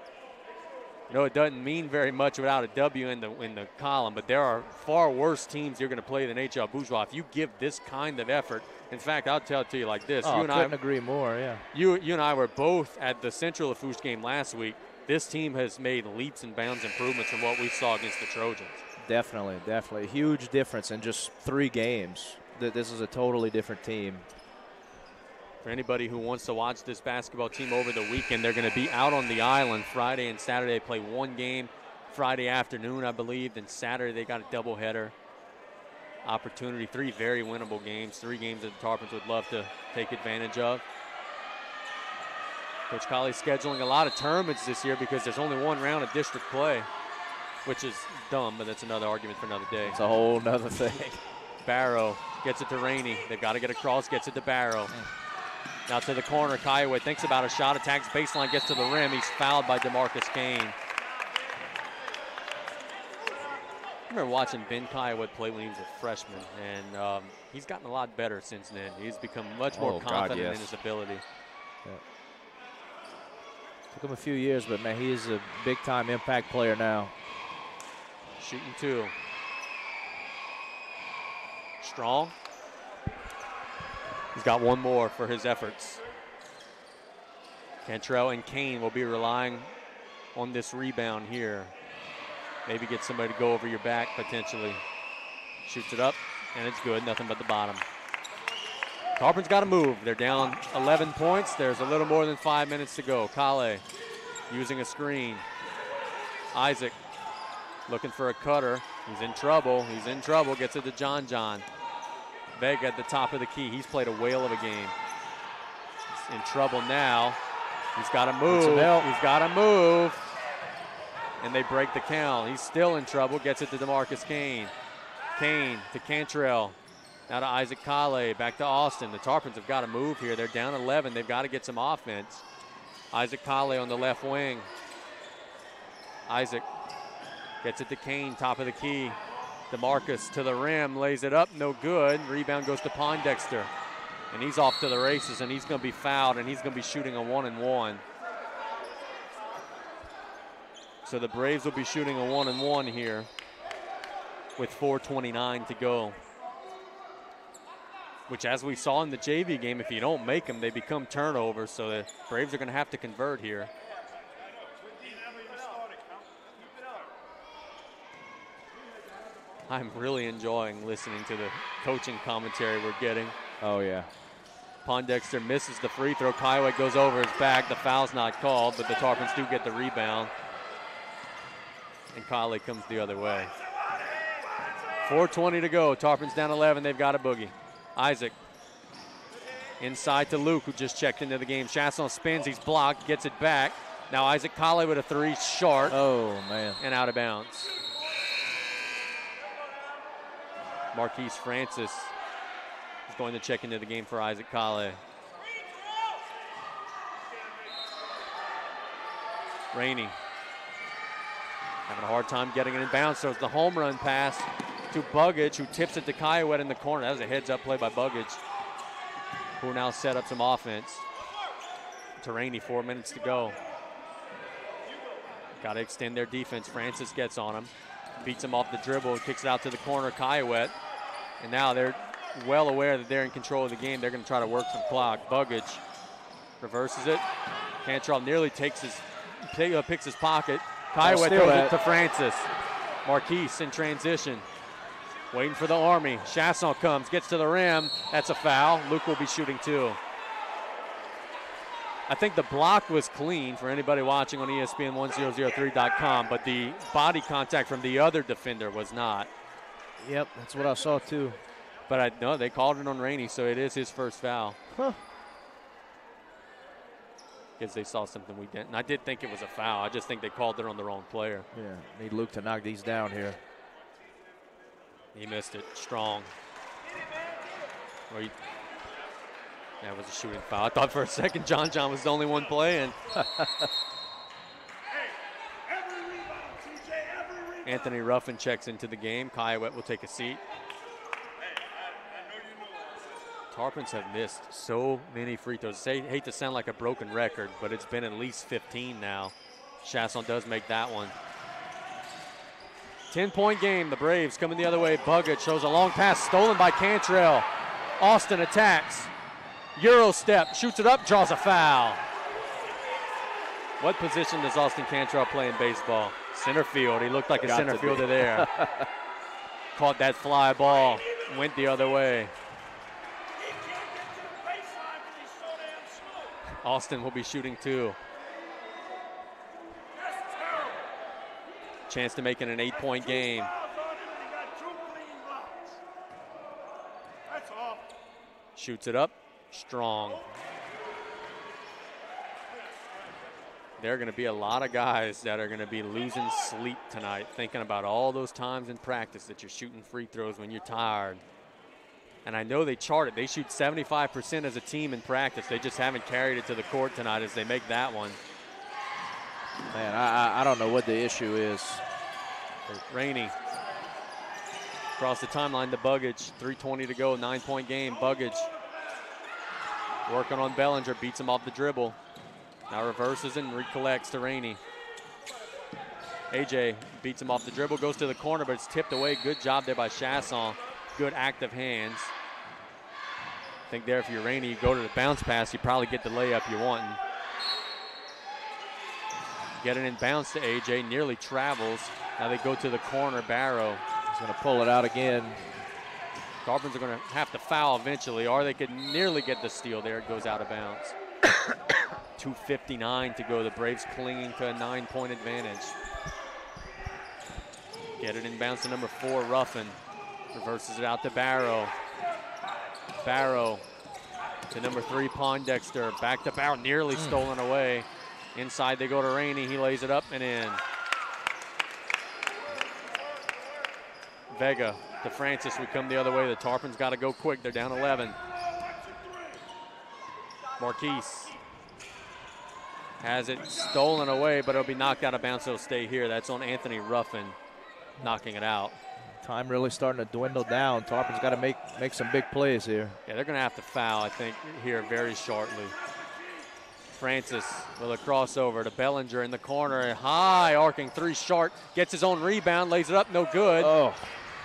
[SPEAKER 3] You know, it doesn't mean very much without a W in the column, but there are far worse teams you're going to play than HL Bourgeois. If you give this kind of effort, in fact, I'll tell it to you like this.
[SPEAKER 4] I couldn't agree more, yeah.
[SPEAKER 3] You and I were both at the Central Lafourche game last week. This team has made leaps and bounds improvements from what we saw against the Trojans.
[SPEAKER 4] Definitely. A huge difference in just 3 games. This is a totally different team.
[SPEAKER 3] For anybody who wants to watch this basketball team over the weekend, they're going to be out on the island Friday and Saturday. They play one game Friday afternoon, I believe. Then Saturday they got a doubleheader opportunity. 3 very winnable games. 3 games that the Tarpons would love to take advantage of. Coach Kale's scheduling a lot of tournaments this year because there's only 1 round of district play, which is dumb, but that's another argument for another day.
[SPEAKER 4] It's a whole nother thing.
[SPEAKER 3] Barrow gets it to Rainey. They've got to get across, gets it to Barrow. Now to the corner, Kiowa thinks about a shot, attacks baseline, gets to the rim. He's fouled by DeMarcus Kane. I remember watching Ben Kiowa play when he was a freshman, and he's gotten a lot better since then. He's become much more confident in his ability.
[SPEAKER 4] Yeah. Took him a few years, but, man, he is a big-time impact player now.
[SPEAKER 3] Shooting 2. Strong. He's got 1 more for his efforts. Cantrell and Kane will be relying on this rebound here. Maybe get somebody to go over your back potentially. Shoots it up, and it's good. Nothing but the bottom. Tarpon's got to move. They're down 11 points. There's a little more than 5 minutes to go. Kale using a screen. Isaac looking for a cutter. He's in trouble. He's in trouble. Gets it to John. Vega at the top of the key. He's played a whale of a game. He's in trouble now. He's got to move. He's got to move. And they break the count. He's still in trouble. Gets it to DeMarcus Kane. Kane to Cantrell. Now to Isaac Kale. Back to Austin. The Tarpons have got to move here. They're down 11. They've got to get some offense. Isaac Kale on the left wing. Isaac gets it to Kane, top of the key. DeMarcus to the rim, lays it up, no good. Rebound goes to Pondexter. And he's off to the races, and he's going to be fouled, and he's going to be shooting a 1-and-1. So the Braves will be shooting a 1-and-1 here with 4:29 to go. Which, as we saw in the JV game, if you don't make them, they become turnovers. So the Braves are going to have to convert here. I'm really enjoying listening to the coaching commentary we're getting.
[SPEAKER 4] Oh, yeah.
[SPEAKER 3] Pondexter misses the free throw. Kiowa goes over his back. The foul's not called, but the Tarpons do get the rebound. And Kale comes the other way. 4:20 to go. Tarpons down 11. They've got a boogie. Isaac inside to Luke, who just checked into the game. Chasson spins. He's blocked. Gets it back. Now Isaac Kale with a three, short.
[SPEAKER 4] Oh, man.
[SPEAKER 3] And out of bounds. Marquise Francis is going to check into the game for Isaac Kale. Rainey having a hard time getting it in bounds, so it's the home run pass to Buggage, who tips it to Kiowa in the corner. That was a heads-up play by Buggage, who now set up some offense. To Rainey, 4 minutes to go. Got to extend their defense. Francis gets on him. Beats him off the dribble, kicks it out to the corner, Kiowa. And now they're well aware that they're in control of the game. They're going to try to work some clock. Buggage reverses it. Cantrell nearly picks his pocket. Kiowa throws it to Francis. Marquise in transition. Waiting for the Army. Chasson comes, gets to the rim. That's a foul. Luke will be shooting two. I think the block was clean for anybody watching on ESPN1003.com, but the body contact from the other defender was not.
[SPEAKER 4] Yep, that's what I saw too.
[SPEAKER 3] But no, they called it on Rainey, so it is his first foul.
[SPEAKER 4] Huh.
[SPEAKER 3] Because they saw something we didn't. And I did think it was a foul. I just think they called it on the wrong player.
[SPEAKER 4] Yeah, need Luke to knock these down here.
[SPEAKER 3] He missed it strong. That was a shooting foul. I thought for a second John was the only one playing. Anthony Ruffin checks into the game. Kiowa will take a seat. Tarpons have missed so many free throws. I hate to sound like a broken record, but it's been at least 15 now. Chasson does make that one. 10-point game. The Braves coming the other way. Buggett shows a long pass stolen by Cantrell. Austin attacks. Euro step, shoots it up, draws a foul. What position does Austin Cantrell play in baseball? Center field. He looked like a center fielder there. Caught that fly ball, went the other way. Austin will be shooting two. Chance to make it an 8-point game. Shoots it up. Strong. There are going to be a lot of guys that are going to be losing sleep tonight, thinking about all those times in practice that you're shooting free throws when you're tired. And I know they charted. They shoot 75% as a team in practice. They just haven't carried it to the court tonight as they make that one.
[SPEAKER 4] Man, I don't know what the issue is.
[SPEAKER 3] Rainey. Across the timeline to Buggage. 3:20 to go, 9-point game. Buggage working on Bellinger, beats him off the dribble. Now reverses and recollects to Rainey. AJ beats him off the dribble, goes to the corner, but it's tipped away. Good job there by Chasson. Good active hands. I think there if you're Rainey, you go to the bounce pass, you probably get the layup you're wanting. Get it in bounce to AJ, nearly travels. Now they go to the corner. Barrow.
[SPEAKER 4] He's going to pull it out again.
[SPEAKER 3] Tarpons are going to have to foul eventually, or they could nearly get the steal there. It goes out of bounds. 2:59 to go. The Braves clinging to a 9-point advantage. Get it inbounds to number 4, Ruffin. Reverses it out to Barrow. Barrow to number 3, Pondexter. Back to Barrow, nearly stolen away. Inside they go to Rainey. He lays it up and in. Vega to Francis. We come the other way. The Tarpons got to go quick. They're down 11. Marquise has it stolen away, but it'll be knocked out of bounds. It'll stay here. That's on Anthony Ruffin knocking it out.
[SPEAKER 4] Time really starting to dwindle down. Tarpons got to make some big plays here.
[SPEAKER 3] Yeah, they're going to have to foul, I think, here very shortly. Francis with a crossover to Bellinger in the corner. High, arcing 3 short. Gets his own rebound, lays it up, no good.
[SPEAKER 4] Oh.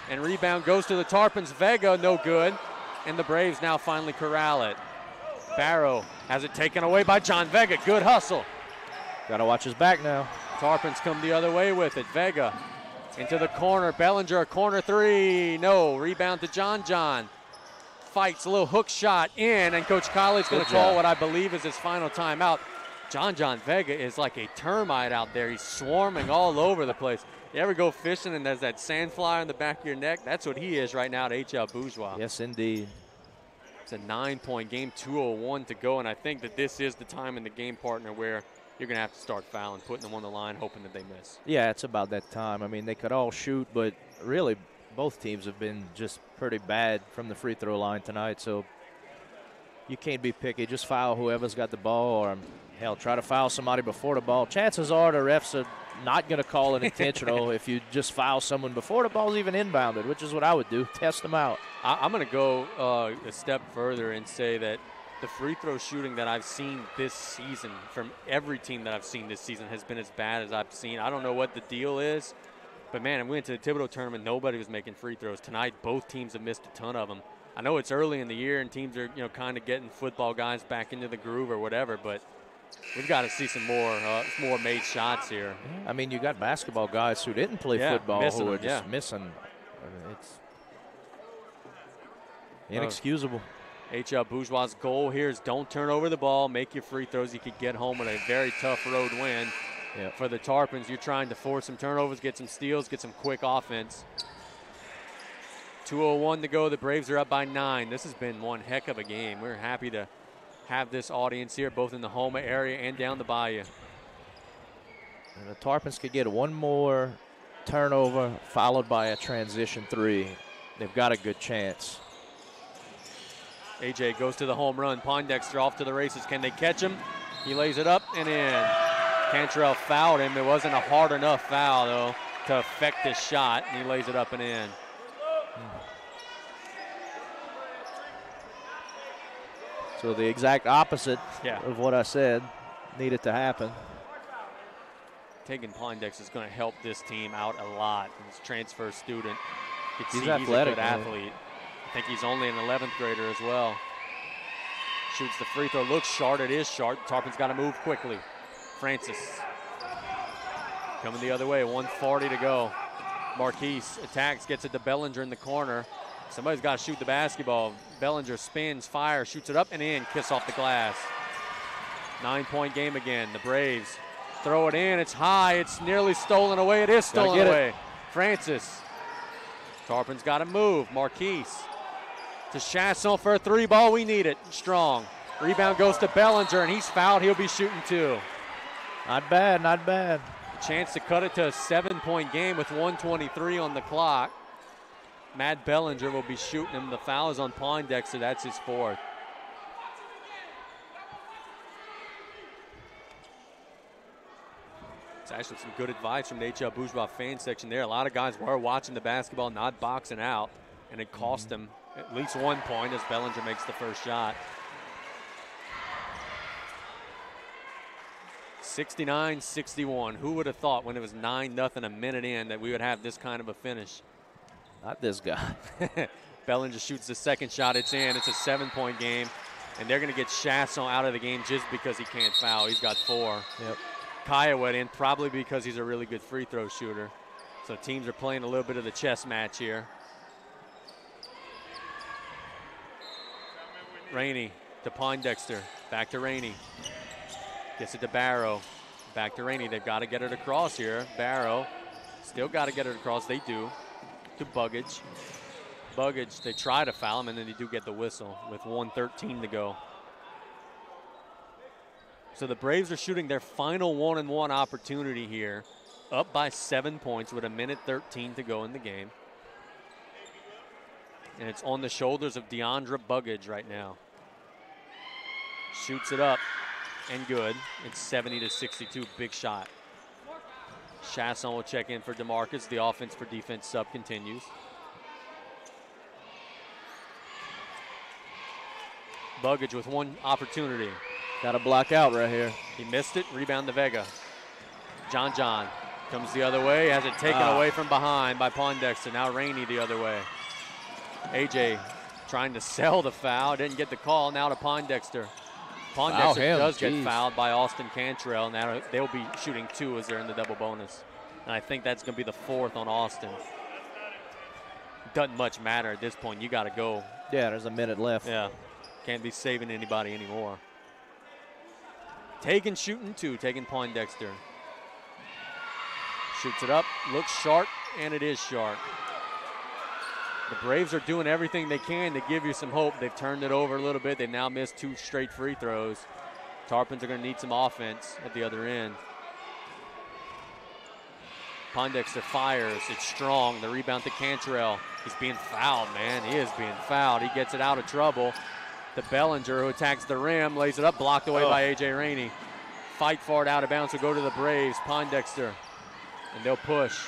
[SPEAKER 3] And rebound goes to the Tarpons. Vega, no good. And the Braves now finally corral it. Barrow has it taken away by John Vega. Good hustle.
[SPEAKER 4] Got to watch his back now.
[SPEAKER 3] Tarpons come the other way with it. Vega into the corner. Bellinger, corner 3. No. Rebound to John. Fights a little hook shot in, and Coach Colley's going to call what I believe is his final timeout. John Vega is like a termite out there. He's swarming all over the place. You ever go fishing and there's that sand fly on the back of your neck? That's what he is right now at HL Bourgeois.
[SPEAKER 4] Yes, indeed.
[SPEAKER 3] It's a 9-point game, 2:01 to go, and I think that this is the time in the game, partner, where you're going to have to start fouling, putting them on the line, hoping that they miss.
[SPEAKER 4] Yeah, it's about that time. I mean, they could all shoot, but really both teams have been just pretty bad from the free throw line tonight, so you can't be picky. Just foul whoever's got the ball, or hell, try to foul somebody before the ball. Chances are the refs are not going to call it intentional if you just foul someone before the ball's even inbounded, which is what I would do. Test them out.
[SPEAKER 3] I'm going to go a step further and say that the free throw shooting that I've seen this season from every team that I've seen this season has been as bad as I've seen. I don't know what the deal is, but, man, we went to the Thibodeau tournament. Nobody was making free throws. Tonight, both teams have missed a ton of them. I know it's early in the year and teams are, kind of getting football guys back into the groove or whatever, but we've got to see some more made shots here.
[SPEAKER 4] I mean, you got basketball guys who didn't play football who are just missing. It's inexcusable.
[SPEAKER 3] HL Bourgeois' goal here is don't turn over the ball, make your free throws. You could get home with a very tough road win.
[SPEAKER 4] Yep.
[SPEAKER 3] For the Tarpons, you're trying to force some turnovers, get some steals, get some quick offense. 2:01 to go. The Braves are up by 9. This has been one heck of a game. We're happy to have this audience here, both in the Houma area and down the bayou.
[SPEAKER 4] And the Tarpons could get one more turnover followed by a transition 3. They've got a good chance.
[SPEAKER 3] AJ goes to the home run. Pondexter off to the races. Can they catch him? He lays it up and in. Cantrell fouled him. It wasn't a hard enough foul, though, to affect his shot, and he lays it up and in.
[SPEAKER 4] So the exact opposite of what I said needed to happen.
[SPEAKER 3] Taking Pondexter is going to help this team out a lot. He's a transfer student.
[SPEAKER 4] He's athletic.
[SPEAKER 3] He's a good athlete. I think he's only an 11th grader as well. Shoots the free throw. Looks short. It is short. Tarpons got to move quickly. Francis coming the other way. 1:40 to go. Marquise attacks, gets it to Bellinger in the corner. Somebody's got to shoot the basketball. Bellinger spins, fires, shoots it up and in. Kiss off the glass. 9-point game again. The Braves throw it in. It's high. It's nearly stolen away. It is stolen away. Francis. Tarpons got to move. Marquise to Chasson for a 3-ball. We need it. Strong. Rebound goes to Bellinger, and he's fouled. He'll be shooting 2.
[SPEAKER 4] Not bad, not bad.
[SPEAKER 3] Chance to cut it to a 7-point game with 1:23 on the clock. Matt Bellinger will be shooting him. The foul is on Pondexter. That's his 4th. It's actually some good advice from the HL Bourgeois fan section there. A lot of guys were watching the basketball, not boxing out, and it cost them at least 1 point as Bellinger makes the first shot. 69-61. Who would have thought when it was 9-0 a minute in that we would have this kind of a finish?
[SPEAKER 4] Not this guy.
[SPEAKER 3] Bellinger shoots the second shot. It's in. It's a 7-point game. And they're going to get Chasson out of the game just because he can't foul. He's got 4.
[SPEAKER 4] Yep.
[SPEAKER 3] Kaya went in probably because he's a really good free throw shooter. So teams are playing a little bit of the chess match here. Rainey to Poindexter. Back to Rainey. Gets it to Barrow. Back to Rainey. They've got to get it across here. Barrow still got to get it across. They do. To Buggage. Buggage, they try to foul him, and then they do get the whistle with 1:13 to go. So the Braves are shooting their final 1-and-1 opportunity here, up by 7 points with 1:13 to go in the game. And it's on the shoulders of Deandra Buggage right now. Shoots it up and good. It's 70-62, big shot. Chasson will check in for DeMarcus. The offense for defense sub continues. Buggage with one opportunity.
[SPEAKER 4] Got to block out right here.
[SPEAKER 3] He missed it. Rebound to Vega. John comes the other way. Has it taken away from behind by Poindexter. Now Rainey the other way. AJ trying to sell the foul. Didn't get the call. Now to Poindexter. Poindexter does get fouled by Austin Cantrell. Now they'll be shooting 2 as they're in the double bonus. And I think that's going to be the 4th on Austin. Doesn't much matter at this point. You got to go.
[SPEAKER 4] Yeah, there's a minute left.
[SPEAKER 3] Yeah. Can't be saving anybody anymore. Taking shooting 2, taking Poindexter. Shoots it up, looks sharp, and it is sharp. The Braves are doing everything they can to give you some hope. They've turned it over a little bit. They've now missed 2 straight free throws. Tarpons are going to need some offense at the other end. Poindexter fires. It's strong. The rebound to Cantrell. He's being fouled, man. He is being fouled. He gets it out of trouble. The Bellinger, who attacks the rim, lays it up, blocked away by A.J. Rainey. Fight for it out of bounds will go to the Braves. Poindexter, and they'll push.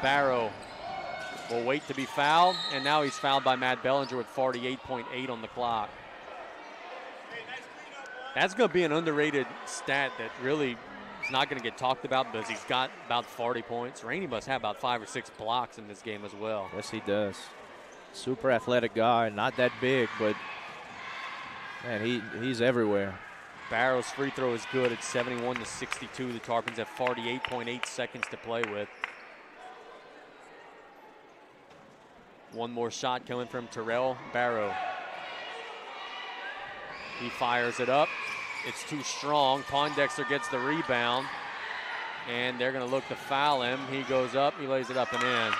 [SPEAKER 3] Barrow will wait to be fouled, and now he's fouled by Matt Bellinger with 48.8 on the clock. That's going to be an underrated stat that really is not going to get talked about because he's got about 40 points. Rainey must have about 5 or 6 blocks in this game as well.
[SPEAKER 4] Yes, he does. Super athletic guy, not that big, but man, he's everywhere.
[SPEAKER 3] Barrow's free throw is good at 71-62. The Tarpons have 48.8 seconds to play with. One more shot coming from Terrell Barrow. He fires it up. It's too strong. Poindexter gets the rebound, and they're going to look to foul him. He goes up, he lays it up and in.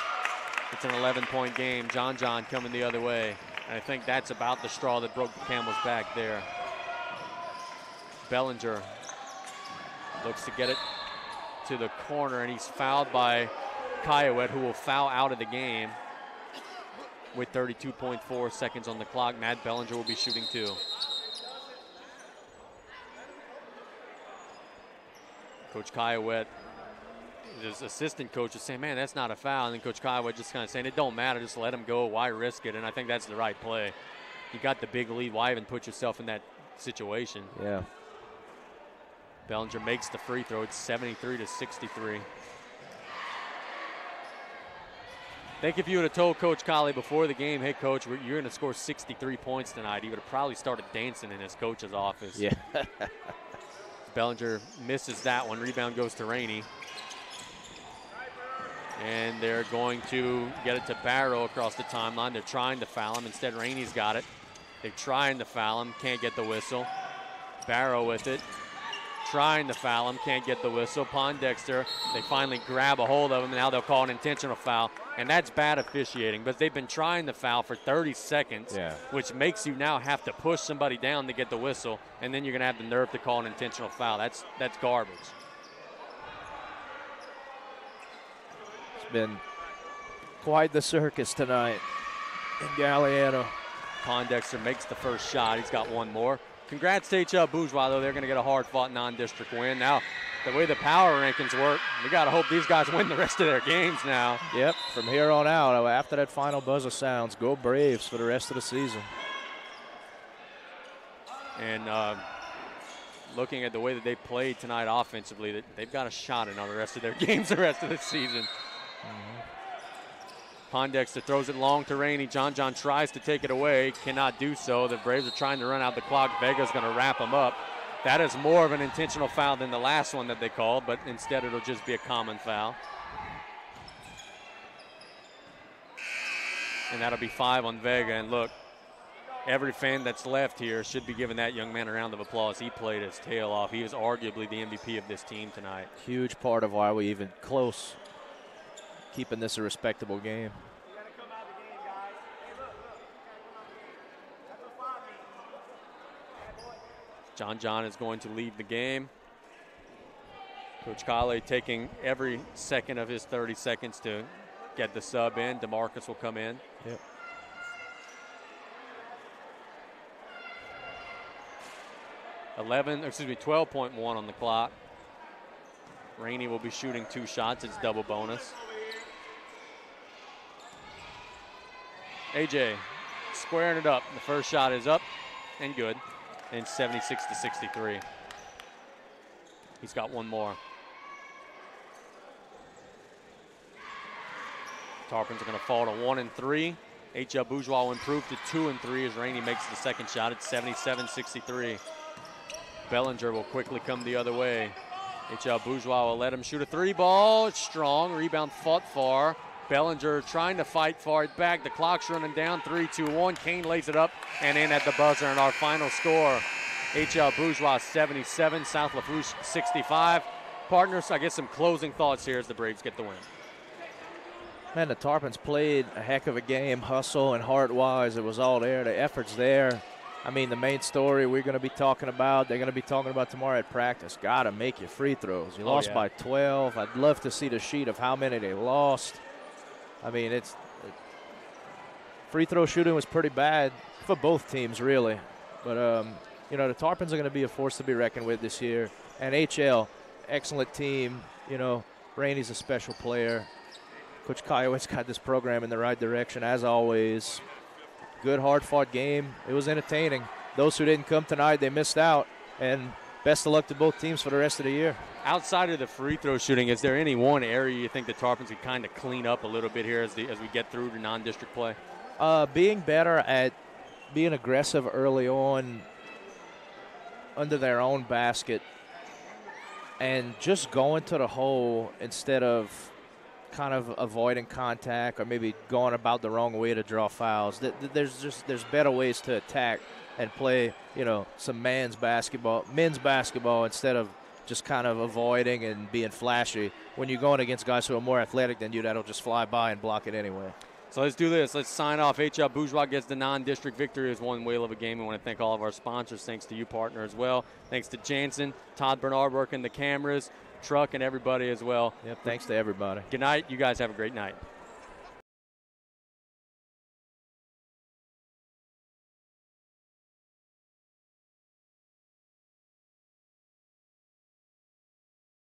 [SPEAKER 3] It's an 11-point game. John coming the other way. And I think that's about the straw that broke the camel's back there. Bellinger looks to get it to the corner, and he's fouled by Kiowa, who will foul out of the game with 32.4 seconds on the clock. Matt Bellinger will be shooting 2. Coach Kiowa, his assistant coach, is saying, man, that's not a foul. And then Coach Kiowa just kind of saying, it don't matter, just let him go. Why risk it? And I think that's the right play. You got the big lead. Why even put yourself in that situation?
[SPEAKER 4] Yeah.
[SPEAKER 3] Bellinger makes the free throw. It's 73-63. I think if you would have told Coach Colley before the game, hey, Coach, you're going to score 63 points tonight, he would have probably started dancing in his coach's office.
[SPEAKER 4] Yeah.
[SPEAKER 3] Bellinger misses that one. Rebound goes to Rainey. And they're going to get it to Barrow across the timeline. They're trying to foul him. Instead, Rainey's got it. They're trying to foul him. Can't get the whistle. Barrow with it. Trying to foul him. Can't get the whistle. Poindexter, they finally grab a hold of him, and now they'll call an intentional foul. And that's bad officiating, but they've been trying to foul for 30 seconds, which makes you now have to push somebody down to get the whistle, and then you're going to have the nerve to call an intentional foul. That's garbage.
[SPEAKER 4] Been quite the circus tonight in Galliano.
[SPEAKER 3] Poindexter makes the first shot. He's got one more. Congrats to HL Bourgeois, though. They're going to get a hard-fought non-district win. Now, the way the power rankings work, we got to hope these guys win the rest of their games now.
[SPEAKER 4] Yep, from here on out, after that final buzzer sounds, go Braves for the rest of the season.
[SPEAKER 3] And looking at the way that they played tonight offensively, they've got a shot in all the rest of their games the rest of the season. Poindexter throws it long to Rainey. John tries to take it away, cannot do so. The Braves are trying to run out the clock. Vega's going to wrap him up. That is more of an intentional foul than the last one that they called, but instead it'll just be a common foul. And that'll be 5 on Vega. And look, every fan that's left here should be giving that young man a round of applause. He played his tail off. He was arguably the MVP of this team tonight.
[SPEAKER 4] Huge part of why we even close keeping this a respectable game.
[SPEAKER 3] John is going to lead the game. Coach Kale taking every second of his 30 seconds to get the sub in. DeMarcus will come in.
[SPEAKER 4] Yep.
[SPEAKER 3] .12.1 on the clock. Rainey will be shooting 2 shots. It's double bonus. AJ squaring it up. The first shot is up and good. And 76-63. He's got one more. Tarpons are going to fall to 1 and 3. H.L. Bourgeois will improve to 2 and 3 as Rainey makes the second shot at 77-63. Bellinger will quickly come the other way. H.L. Bourgeois will let him shoot a 3 ball. It's strong. Rebound fought far. Bellinger trying to fight for it back. The clock's running down. 3-2-1. Kane lays it up and in at the buzzer. And our final score, H.L. Bourgeois 77, South Lafourche 65. Partners, I guess some closing thoughts here as the Braves get the win.
[SPEAKER 4] Man, the Tarpons played a heck of a game, hustle and heart-wise. It was all there. The effort's there. I mean, the main story we're going to be talking about, they're going to be talking about tomorrow at practice. Got to make your free throws. You lost by 12. I'd love to see the sheet of how many they lost. I mean, free throw shooting was pretty bad for both teams, really. But, you know, the Tarpons are going to be a force to be reckoned with this year. And HL, excellent team. You know, Rainey's a special player. Coach Kiowa's got this program in the right direction, as always. Good, hard-fought game. It was entertaining. Those who didn't come tonight, they missed out. And best of luck to both teams for the rest of the year.
[SPEAKER 3] Outside of the free throw shooting, is there any one area you think the Tarpons could kind of clean up a little bit here as we get through to non-district play?
[SPEAKER 4] Being better at being aggressive early on under their own basket and just going to the hole instead of kind of avoiding contact or maybe going about the wrong way to draw fouls. There's better ways to attack and play, you know, some men's basketball instead of just kind of avoiding and being flashy. When you're going against guys who are more athletic than you, that'll just fly by and block it anyway.
[SPEAKER 3] So let's do this. Let's sign off. H.L. Bourgeois gets the non-district victory. It was one whale of a game. We want to thank all of our sponsors. Thanks to you, partner, as well. Thanks to Jansen, Todd Bernard working the cameras, Truck, and everybody as well.
[SPEAKER 4] Yep, thanks to everybody.
[SPEAKER 3] Good night. You guys have a great night.